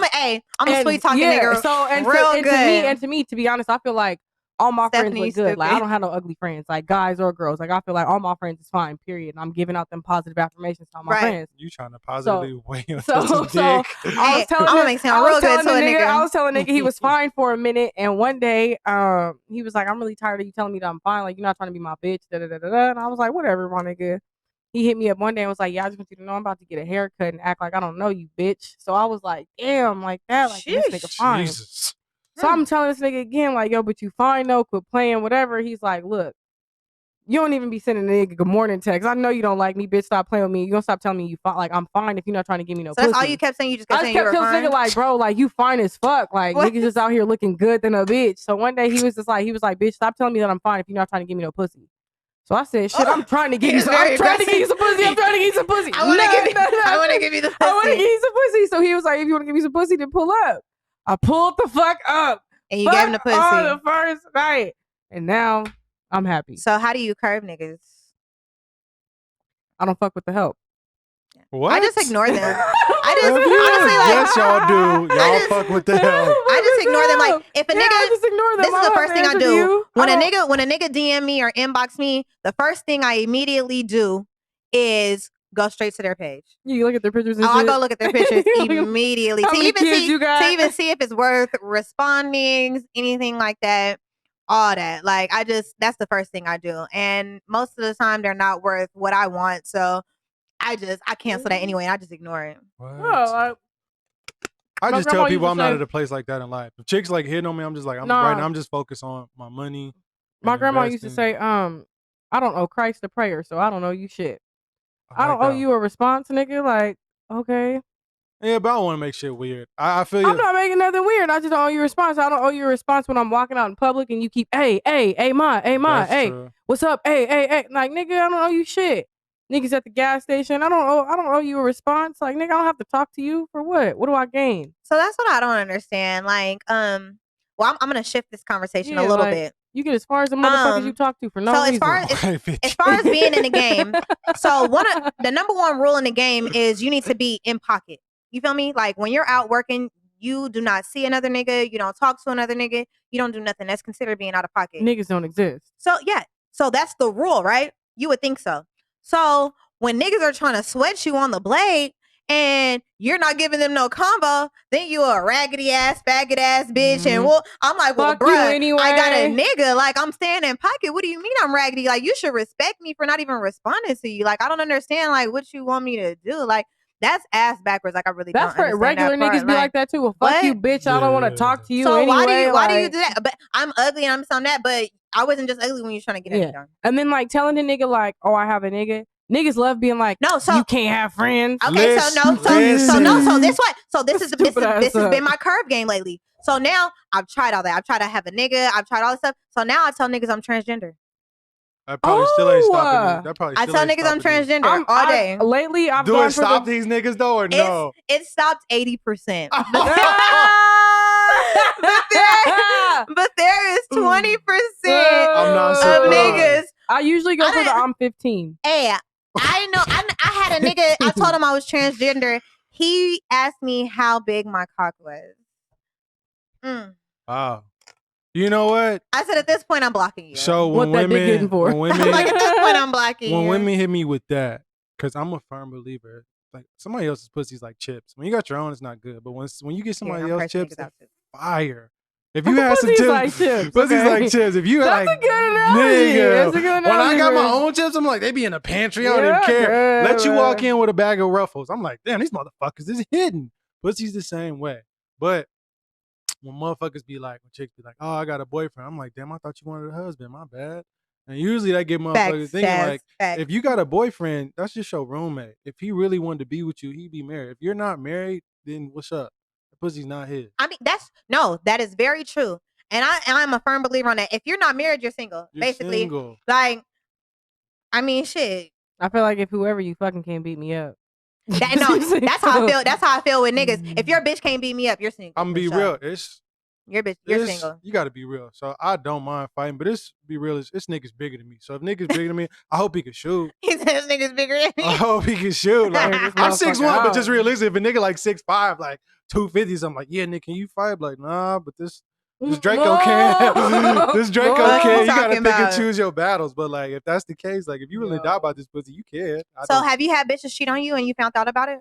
I'm a sweet talking nigga. So real and good. to me, to be honest, I feel like all my friends Stephanie, look good. Like I stupid. don't have no ugly friends, like guys or girls. Like I feel like all my friends is fine. Period. And I'm giving out them positive affirmations to all my Right. friends. You trying to positively weigh on So Justin's so dick. I was Hey, telling I'ma him, make sound real good to a nigga. I was telling nigga he was fine for a minute, and one day he was like, I'm really tired of you telling me that I'm fine. Like you're not trying to be my bitch. Da da da da da. And I was like, whatever, my nigga. He hit me up one day and was like, yeah, I just want you to know I'm about to get a haircut and act like I don't know you, bitch. So I was like, damn, like that, like this nigga fine. Jesus. So I'm telling this nigga again, like, yo, but you fine though, quit playing, whatever. He's like, look, you don't even be sending a nigga good morning text. I know you don't like me, bitch. Stop playing with me. You gonna stop telling me you fine. Like I'm fine if you're not trying to give me no So pussy. that's all you kept saying. You just I kept just saying you kept were telling this fine. nigga like, bro, like you fine as fuck. Like What? niggas just out here looking good than a bitch. So one day he was like, bitch, stop telling me that I'm fine if you're not trying to give me no pussy. So I said, shit, I'm trying to give you some. I'm trying to give you some pussy. I'm trying to give you some pussy. I want to give you. I want to give you the pussy. I want to give you some pussy. So he was like, if you want to give me some pussy, then pull up. I pulled the fuck up. And you gave him the pussy. On the first night. And now I'm happy. So how do you curve niggas? I don't fuck with the help. What? I just ignore them. I just If you- honestly like. yes, y'all do. Y'all fuck with the help. I just ignore them. Like if a Yeah, nigga, I just ignore them. this is the first thing I do. You. When a nigga DM me or inbox me, the first thing I immediately do is go straight to their page. You look at their pictures and Oh, shit. I go look at their pictures immediately How to many even kids see you got? to even see if it's worth responding, anything like that. All that. Like that's the first thing I do. And most of the time they're not worth what I want. So I cancel that anyway and I just ignore it. What? Oh, I my just tell grandma people used I'm to not say- at a place like that in life. If chicks like hitting on me, I'm just like, Nah. right now I'm just focused on my money. my and grandma used to investing. say, I don't owe Christ a prayer, so I don't owe you shit. I don't like owe that. you a response, nigga. Like, okay. Yeah, but I don't want to make shit weird. I feel you. I'm not making nothing weird. I just don't owe you a response. I don't owe you a response when I'm walking out in public and you keep, hey, ma, That's hey, true. what's up? Hey. Like, nigga, I don't owe you shit. Niggas at the gas station, I don't owe you a response. Like, nigga, I don't have to talk to you for what? What do I gain? So that's what I don't understand. Like, well, I'm gonna shift this conversation a Yeah, little like, bit. You get as far as the motherfuckers you talk to for no So reason. as far as Okay, bitch. as far as being in the game, so the number one rule in the game is you need to be in pocket. You feel me? Like when you're out working, you do not see another nigga, you don't talk to another nigga, you don't do nothing. That's considered being out of pocket. Niggas don't exist. So yeah, so that's the rule, right? You would think so. So when niggas are trying to sweat you on the blade and you're not giving them no combo, then you a raggedy ass, faggot ass bitch. And well, I'm like, well, Fuck you bruh, anyway. I got a nigga. Like I'm staying in pocket. What do you mean I'm raggedy? Like you should respect me for not even responding to you. Like I don't understand like what you want me to do. Like that's ass backwards. Like I really That's don't for understand regular that part. niggas be like that too. Well, fuck what? you, bitch. I don't want to talk to you So anyway. why do you like- do that? But I'm ugly and I'm on that, but I wasn't just ugly when you were trying to get it done. And then like telling the nigga like, oh, I have a nigga. Niggas love being like, no, so you can't have friends. Okay, so this has been my curve game lately. So now I've tried all that. I've tried to have a nigga. I've tried all this stuff. So now I tell niggas I'm transgender. That probably still ain't stopping you. That probably I still tell ain't niggas I'm stopping you. transgender all day. Lately, I've Do gone it stop these niggas though or no? It stopped 80%. But there is 20% I'm not of surprised. niggas. I usually go for the I'm 15. Hey, I know. I had a nigga. I told him I was transgender. He asked me how big my cock was. Wow. You know what? I said at this point I'm blocking you. So when What that dick hitting women, for? when women, I'm like at this point I'm blocking when you. women hit me with that, because I'm a firm believer. Like somebody else's pussy's like chips. When you got your own, it's not good. But when you get somebody I'm else's cursing chips, niggas out it's fire. If you had some Pussy's chips, like chips, pussy's okay. like chips. If you That's like, a good analogy. nigga, That's a good when I analogy, got my man. own chips, I'm like, they be in the pantry. I don't Yeah, even care. good, Let you walk man. in with a bag of Ruffles. I'm like, damn, these motherfuckers is hidden. Pussy's the same way. But when motherfuckers be like, when chicks be like, oh, I got a boyfriend. I'm like, damn, I thought you wanted a husband. My bad. And usually that get motherfuckers thinking like, if you got a boyfriend, that's just your roommate. If he really wanted to be with you, he'd be married. If you're not married, then what's up? The pussy's not his. I mean, that is very true. And I'm a firm believer on that. If you're not married, you're single. You're basically, single. like, I mean, shit. I feel like if whoever you fucking can't beat me up. That's how I feel. That's how I feel with niggas. If your bitch can't beat me up, you're single. I'm gonna be real. You're Single. You got to be real. So I don't mind fighting, but be real. It's niggas bigger than me. So if niggas bigger than me, I hope he can shoot. He says niggas bigger than me. I hope he can shoot. Like, This I'm motherfucker 6'1", but just out. realistic. If a nigga like 6'5", like 250, I'm like, yeah, nigga, can you fight? Like, nah, but this This Draco can. This Draco What can. you You gotta talking pick and about? choose your battles. But like, if that's the case, like, if you really die Yo. about this pussy, you can. So have you had bitches cheat on you and you found out about it?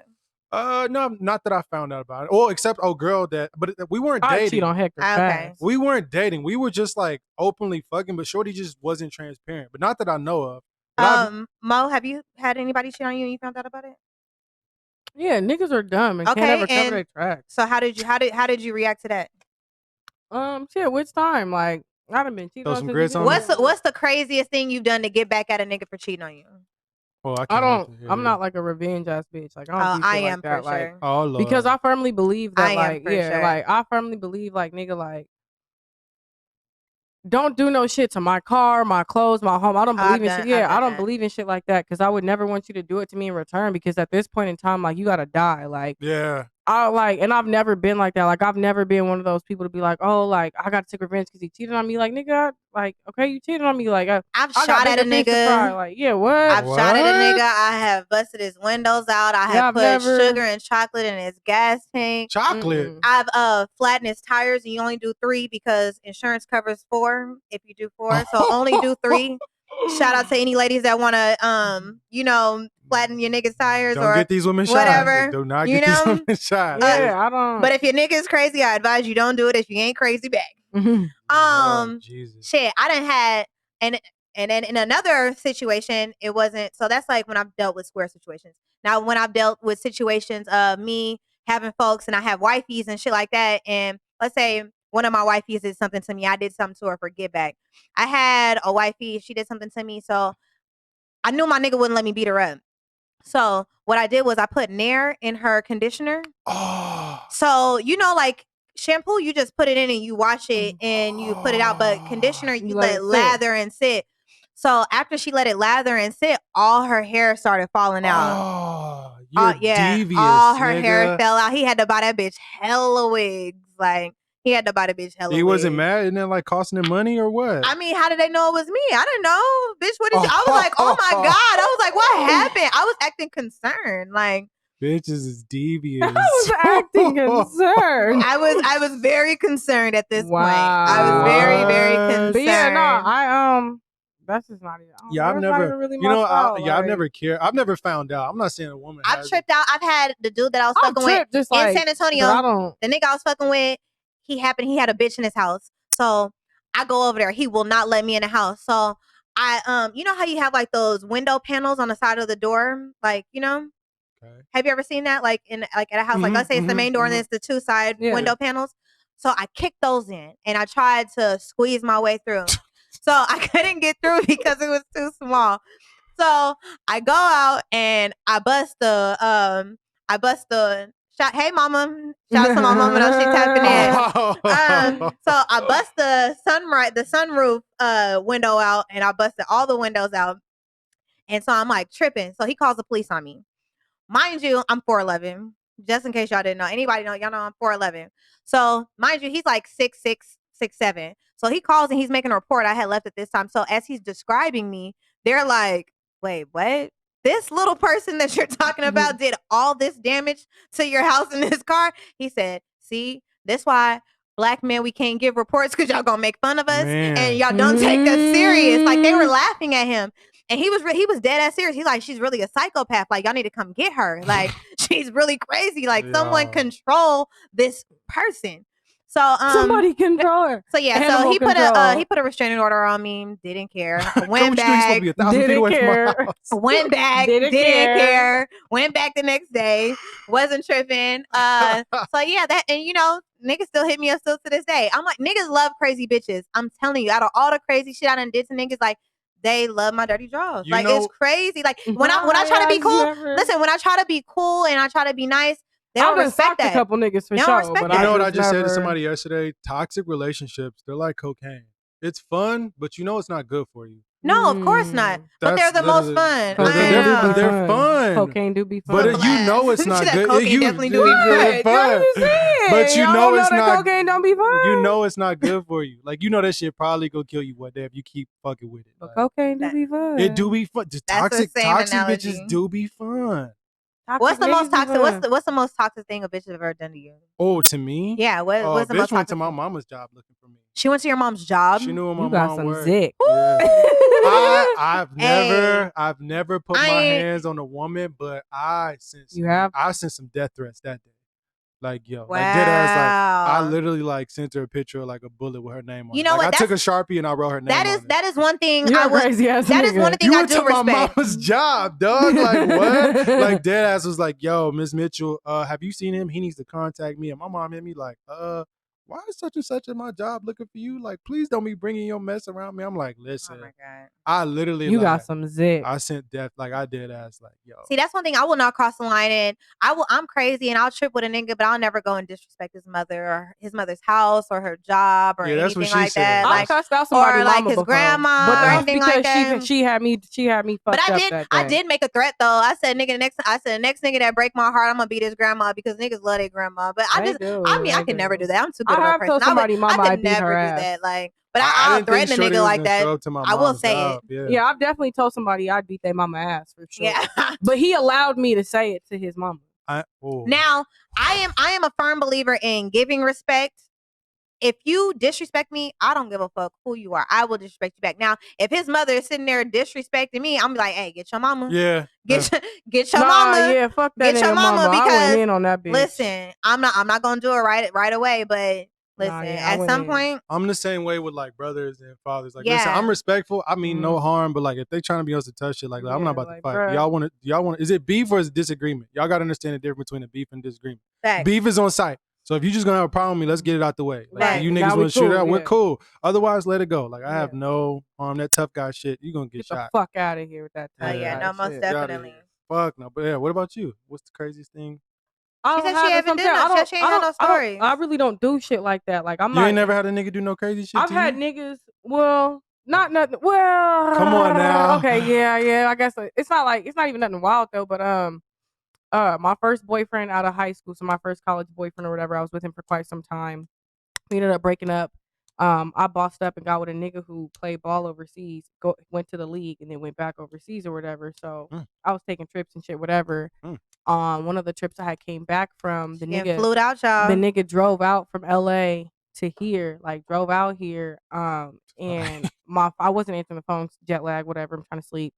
No, not that I found out about it. Well, except girl that, but we weren't I dating. cheat on Hector. Okay. Fast. We weren't dating. We were just like openly fucking, but Shorty just wasn't transparent. But not that I know of. But Mo, have you had anybody cheat on you and you found out about it? Yeah, niggas are dumb and Okay, can't ever cover and their tracks. So how did you react to that? Shit, which time? Like, I done been cheated Throw on some since grits the on beginning. What's the craziest thing you've done to get back at a nigga for cheating on you? Oh, I I can't wait don't. to hear I'm this. not like a revenge ass bitch. Like, I don't do shit I like am that. for Like, sure. Oh Lord. because I firmly believe that, I am like, for yeah, sure. like I firmly believe, like, nigga, like, don't do no shit to my car, my clothes, my home. I don't believe in shit. Yeah, I don't believe in shit like that because I would never want you to do it to me in return because at this point in time, like, you gotta die. Like, Yeah. and I've never been like that. Like, I've never been one of those people to be like, oh, like, I got to take revenge because he cheated on me. Like, nigga, okay, you cheated on me. Like, I've I got shot at a bigger fish to fry. nigga. Like, yeah, what? I've shot at a What? nigga. I have busted his windows out. I Yeah, have I've put never- sugar and chocolate in his gas tank. Chocolate. Mm-mm. I've flattened his tires and you only do 3 because insurance covers 4 if you do 4. So only do 3. Shout out to any ladies that want to flatten your niggas tires Don't or get these women whatever. shot. Do not You get these know? women shot. Yeah, I don't. But if your nigga is crazy, I advise you don't do it if you ain't crazy back. Lord Jesus. Shit, I done had and then in another situation, it wasn't. So that's like when I've dealt with square situations. Now, when I've dealt with situations of me having folks and I have wifeys and shit like that, and let's say one of my wifeys did something to me, I did something to her for get back. I had a wifey, she did something to me, so I knew my nigga wouldn't let me beat her up. So what I did was I put Nair in her conditioner. Oh. So like shampoo, you just put it in and you wash it and you put it out. But conditioner, you let it lather and sit. So after she let it lather and sit, all her hair started falling out. Oh, you're devious, all her nigga. hair fell out. He had to buy that bitch hella wigs. Like he had to buy the bitch hella wigs. He wasn't mad? Isn't it like costing him money or what? I mean, how did they know it was me? I didn't know. Bitch, what is I was like, oh my God. I was like, what happened? I was acting concerned. Like, bitches is devious. I was acting concerned. I was very concerned at this point. Wow. I was very, very What? concerned. But yeah, no, that's just not even. Yeah, I've that's never. not even really You my know, style, I've like- never cared. I've never found out. I'm not saying a woman. I've has it. tripped out. I've had the dude that I was I've fucking with tripped just in like, San Antonio. but I don't. The nigga I was fucking with, he had a bitch in his house. So I go over there. He will not let me in the house. So I you know how you have like those window panels on the side of the door, like Okay. Have you ever seen that? Like at a house, like let's say it's the main door and it's the 2 side window panels. So I kicked those in and I tried to squeeze my way through. So I couldn't get through because it was too small. So I go out and I bust the shot. Hey mama. Shout out to my mama, though, she tapping in. So I bust the sunroof window out and I busted all the windows out. And so I'm like tripping. So he calls the police on me. Mind you, I'm 4'11". Just in case y'all didn't know. Anybody know? Y'all know I'm 4'11". So mind you, he's like 6'6", 6'7". So he calls and he's making a report. I had left at this time. So as he's describing me, they're like, wait, what? This little person that you're talking about did all this damage to your house and this car? He said, see, that's why Black men, we can't give reports because y'all gonna make fun of us and y'all don't take us serious. Like they were laughing at him. And he was dead ass serious. He's like, she's really a psychopath. Like, y'all need to come get her. Like, she's really crazy. Like, someone control this person. So somebody control her. So yeah, so he put a restraining order on me. Didn't care. Went back. Didn't care. Went back. Didn't care. Went back the next day. Wasn't tripping. So yeah, that and niggas still hit me up still to this day. I'm like, niggas love crazy bitches. I'm telling you, out of all the crazy shit I done did to niggas, like. They love my dirty draws. Like it's crazy. Like when I try to be cool, listen. When I try to be cool and I try to be nice, they don't respect that. A couple niggas for they sure. Respect but that. You know what I just said to somebody yesterday? Toxic relationships, they're like cocaine. It's fun, but it's not good for you. No, of course not. But they're the most fun. They're fun. Cocaine do be fun. But it's not good. Cocaine definitely do be fun. But it's not. Cocaine don't be fun. It's not good for you. Like that shit probably gonna kill you one day if you keep fucking with it. But cocaine do be fun. It do be fun. Just toxic bitches do be fun. What's the most toxic? Even. What's the most toxic thing a bitch has ever done to you? Oh, to me? Yeah. What's the most bitch went toxic to my thing? mama's job looking for me. She went to your mom's job. She knew where my You got mom some worked. zick. Yeah. I've Hey. never put my hands on a woman, but I sent some death threats that day. Like, yo, like dead ass, like I literally like sent her a picture of like a bullet with her name on it. You know like, what? I took a Sharpie and I wrote her name on it. That is one thing You're crazy ass that nigga. is one thing You I went do to my respect. mama's job, dog. Like what? Like dead ass was like, yo, Miss Mitchell, have you seen him? He needs to contact me. And my mom hit me like, why is such and such at my job looking for you? Like, please don't be bringing your mess around me. I'm like, listen, Oh my God. I literally You got some zick. I sent death, like I did ass, like, yo. See, that's one thing I will not cross the line in. I'm crazy and I'll trip with a nigga, but I'll never go and disrespect his mother or his mother's house or her job or Yeah, that's what anything she like said. that. I Like, cussed out somebody or like mama his before, grandma but or that was anything because like that. she had me But fucked up that day. I did make a threat though. I said, nigga, the next nigga that break my heart, I'm gonna beat his grandma because niggas love their grandma. But I can never do that. I'm too good of a person. Told somebody mama I I'd could beat her never do ass. that. Like, but I I'll didn't think threaten a Shorty nigga was like gonna that. show up to my I will mom's say job. it. Yeah, I've definitely told somebody I'd beat their mama ass for sure. Yeah. But he allowed me to say it to his mama. Now, I am a firm believer in giving respect. If you disrespect me, I don't give a fuck who you are. I will disrespect you back. Now, if his mother is sitting there disrespecting me, I'm like, hey, get your mama. Yeah. Get your mama. Yeah, fuck that Get your nigga mama because I went in on that bitch. Listen, I'm not gonna do it right away, but listen, at some point, I'm the same way with like brothers and fathers. Like, yeah. listen, I'm respectful. I mean no harm, but like if they trying to be able to touch shit, like I'm not about to fight. Bruh. Y'all want is it beef or is it disagreement? Y'all gotta understand the difference between a beef and disagreement. Facts. Beef is on site. So if you just gonna have a problem with me, let's get it out the way. Like Right. you niggas want to shoot out, we're cool. Otherwise, let it go. Like I have no that tough guy shit. You gonna get shot. The fuck out of here with that. No, most definitely. Fuck no. But yeah, what about you? What's the craziest thing? She said she haven't done no. She ain't had no stories. I really don't do shit like that. Like You ain't never had a nigga do no crazy shit. I've had niggas. Well, not nothing. Well, come on now. Okay, yeah. I guess it's not even nothing wild though. But my first boyfriend out of high school, so my first college boyfriend or whatever, I was with him for quite some time. We ended up breaking up. I bossed up and got with a nigga who played ball overseas, went to the league and then went back overseas or whatever. So I was taking trips and shit, whatever. One of the trips I had came back from, the nigga drove out from LA to here, like drove out here. And I wasn't answering the phone, jet lag, whatever. I'm trying to sleep.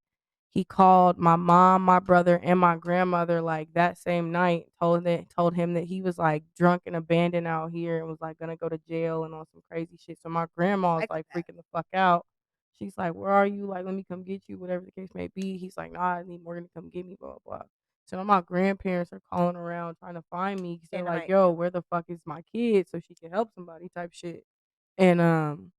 He called my mom, my brother, and my grandmother like that same night. Told him that he was like drunk and abandoned out here and was like gonna go to jail and all some crazy shit. So my grandma was like freaking the fuck out. She's like, "Where are you? Like, let me come get you, whatever the case may be." He's like, "Nah, I need Morgan to come get me." Blah blah blah. So now my grandparents are calling around trying to find me because they're like, "Yo, where the fuck is my kid so she can help somebody?" type shit. And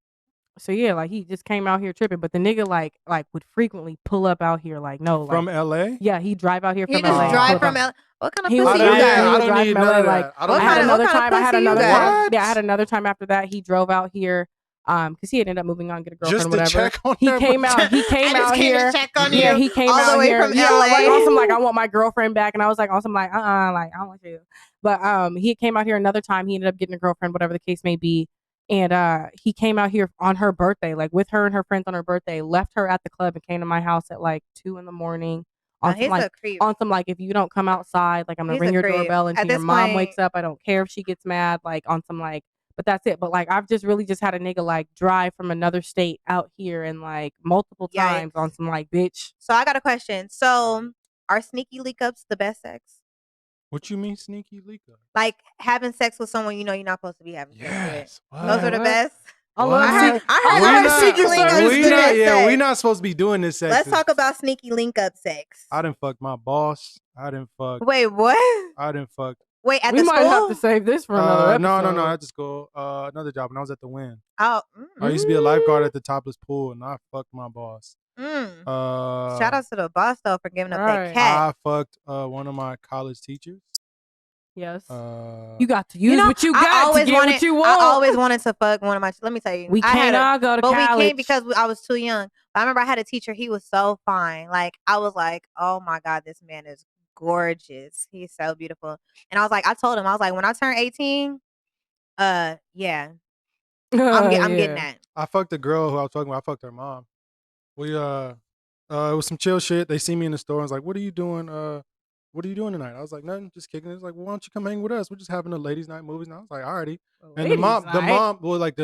so yeah, like he just came out here tripping, but the nigga like would frequently pull up out here like from LA. Yeah, he drive out here from LA. He just drive from LA. What kind of pussy you got? He would drive from LA. Like I had another time. What? Yeah, I had another time after that. He drove out here. Because he had ended up moving on, get a girlfriend, just whatever. Check on he came out. He came out here. Check on yeah, you he came all out the way here. from Yeah, LA. like awesome. Like I want my girlfriend back, and I was like awesome. Like like I don't want you. But he came out here another time. He ended up getting a girlfriend, whatever the case may be. And he came out here on her birthday, like with her and her friends on her birthday. Left her at the club and came to my house at like 2 a.m. On some like if you don't come outside, like I'm gonna ring your doorbell until your mom wakes up. I don't care if she gets mad. Like on some like. But that's it. But like I've just really just had a nigga like drive from another state out here and like multiple times on some like bitch. So I got a question. So are sneaky leak ups the best sex? What you mean sneaky leak up? Like having sex with someone you know you're not supposed to be having sex with. Those are the best. I heard sneaky link ups the best sex. We're not supposed to be doing this sex. Let's talk about sneaky link up sex. I done fucked my boss. I done fucked. Wait, what? I done fucked. Wait, at the school? We might have to save this for another episode. No, at the school. Another job when I was at the Win. Oh. I used to be a lifeguard at the topless pool, and I fucked my boss. Shout out to the boss though for giving up that cat. I fucked one of my college teachers. Yes. You got to use what you got to get what you want. I always wanted to fuck one of my. Let me tell you, we can't all go to college. But we can't because I was too young. But I remember I had a teacher. He was so fine. Like I was like, oh my god, this man is gorgeous. He's so beautiful. And I was like, I told him, I was like, when I turn 18, yeah, I'm getting that. I fucked a girl who I was talking about. I fucked her mom. We it was some chill shit. They see me in the store and was like, what are you doing? what are you doing tonight? I was like, nothing, just kicking it. It's like, well, why don't you come hang with us? We're just having a ladies' night, movies night. I was like, alrighty. And the mom, well, like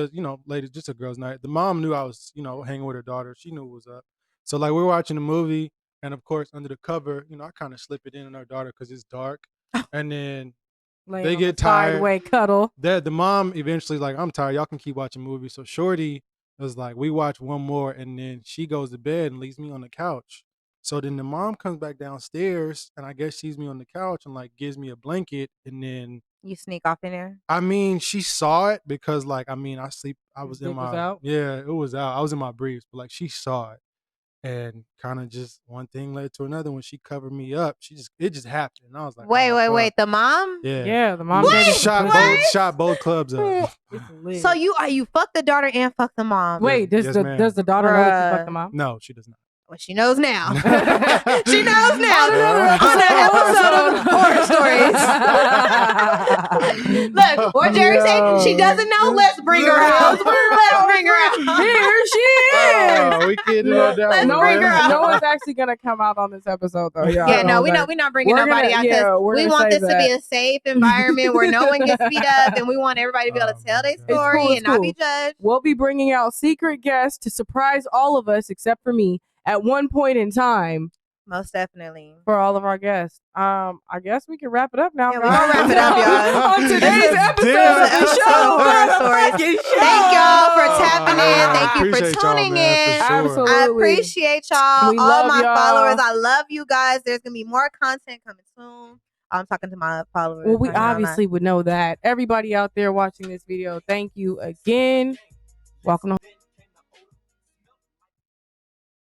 ladies, just a girls' night. The mom knew I was, hanging with her daughter. She knew what was up. So like we were watching the movie, and of course under the cover, I kind of slip it in on her daughter because it's dark, and then they get tired. Sideway cuddle. The mom eventually like, I'm tired. Y'all can keep watching movies. So Shorty was like, we watch one more, and then she goes to bed and leaves me on the couch. So then the mom comes back downstairs, and I guess sees me on the couch and like gives me a blanket, and then You sneak off in there? I mean, she saw it because like I was in my out? yeah, it was out. I was in my briefs, but like she saw it. And kind of just one thing led to another. When she covered me up, it just happened. And I was like, wait, the mom? Yeah, the mom shot both clubs up. So you fuck the daughter and fuck the mom? Wait, does the daughter know that you fuck the mom? No, she does not. Well, she knows now. She knows now. On that episode of Horror Stories. Look, what Jerry said, she doesn't know. Let's bring her out. Let's bring her out. Here she is. We kidding on that. Let's bring her out. No one's actually gonna come out on this episode though. Yeah, no, we're not bringing nobody out because we want this to be a safe environment where no one gets beat up, and we want everybody to be able to tell their story and not be judged. We'll be bringing out secret guests to surprise all of us except for me at one point in time. Most definitely. For all of our guests. I guess we can wrap it up now. Yeah, we're gonna wrap it up, y'all. On today's episode of the show. Thank y'all for tapping in. Thank you for tuning in. Absolutely. I appreciate y'all. We all love my y'all. followers. I love you guys. There's gonna be more content coming soon. I'm talking to my followers. Well, we obviously would know that. Everybody out there watching this video, thank you again. Welcome to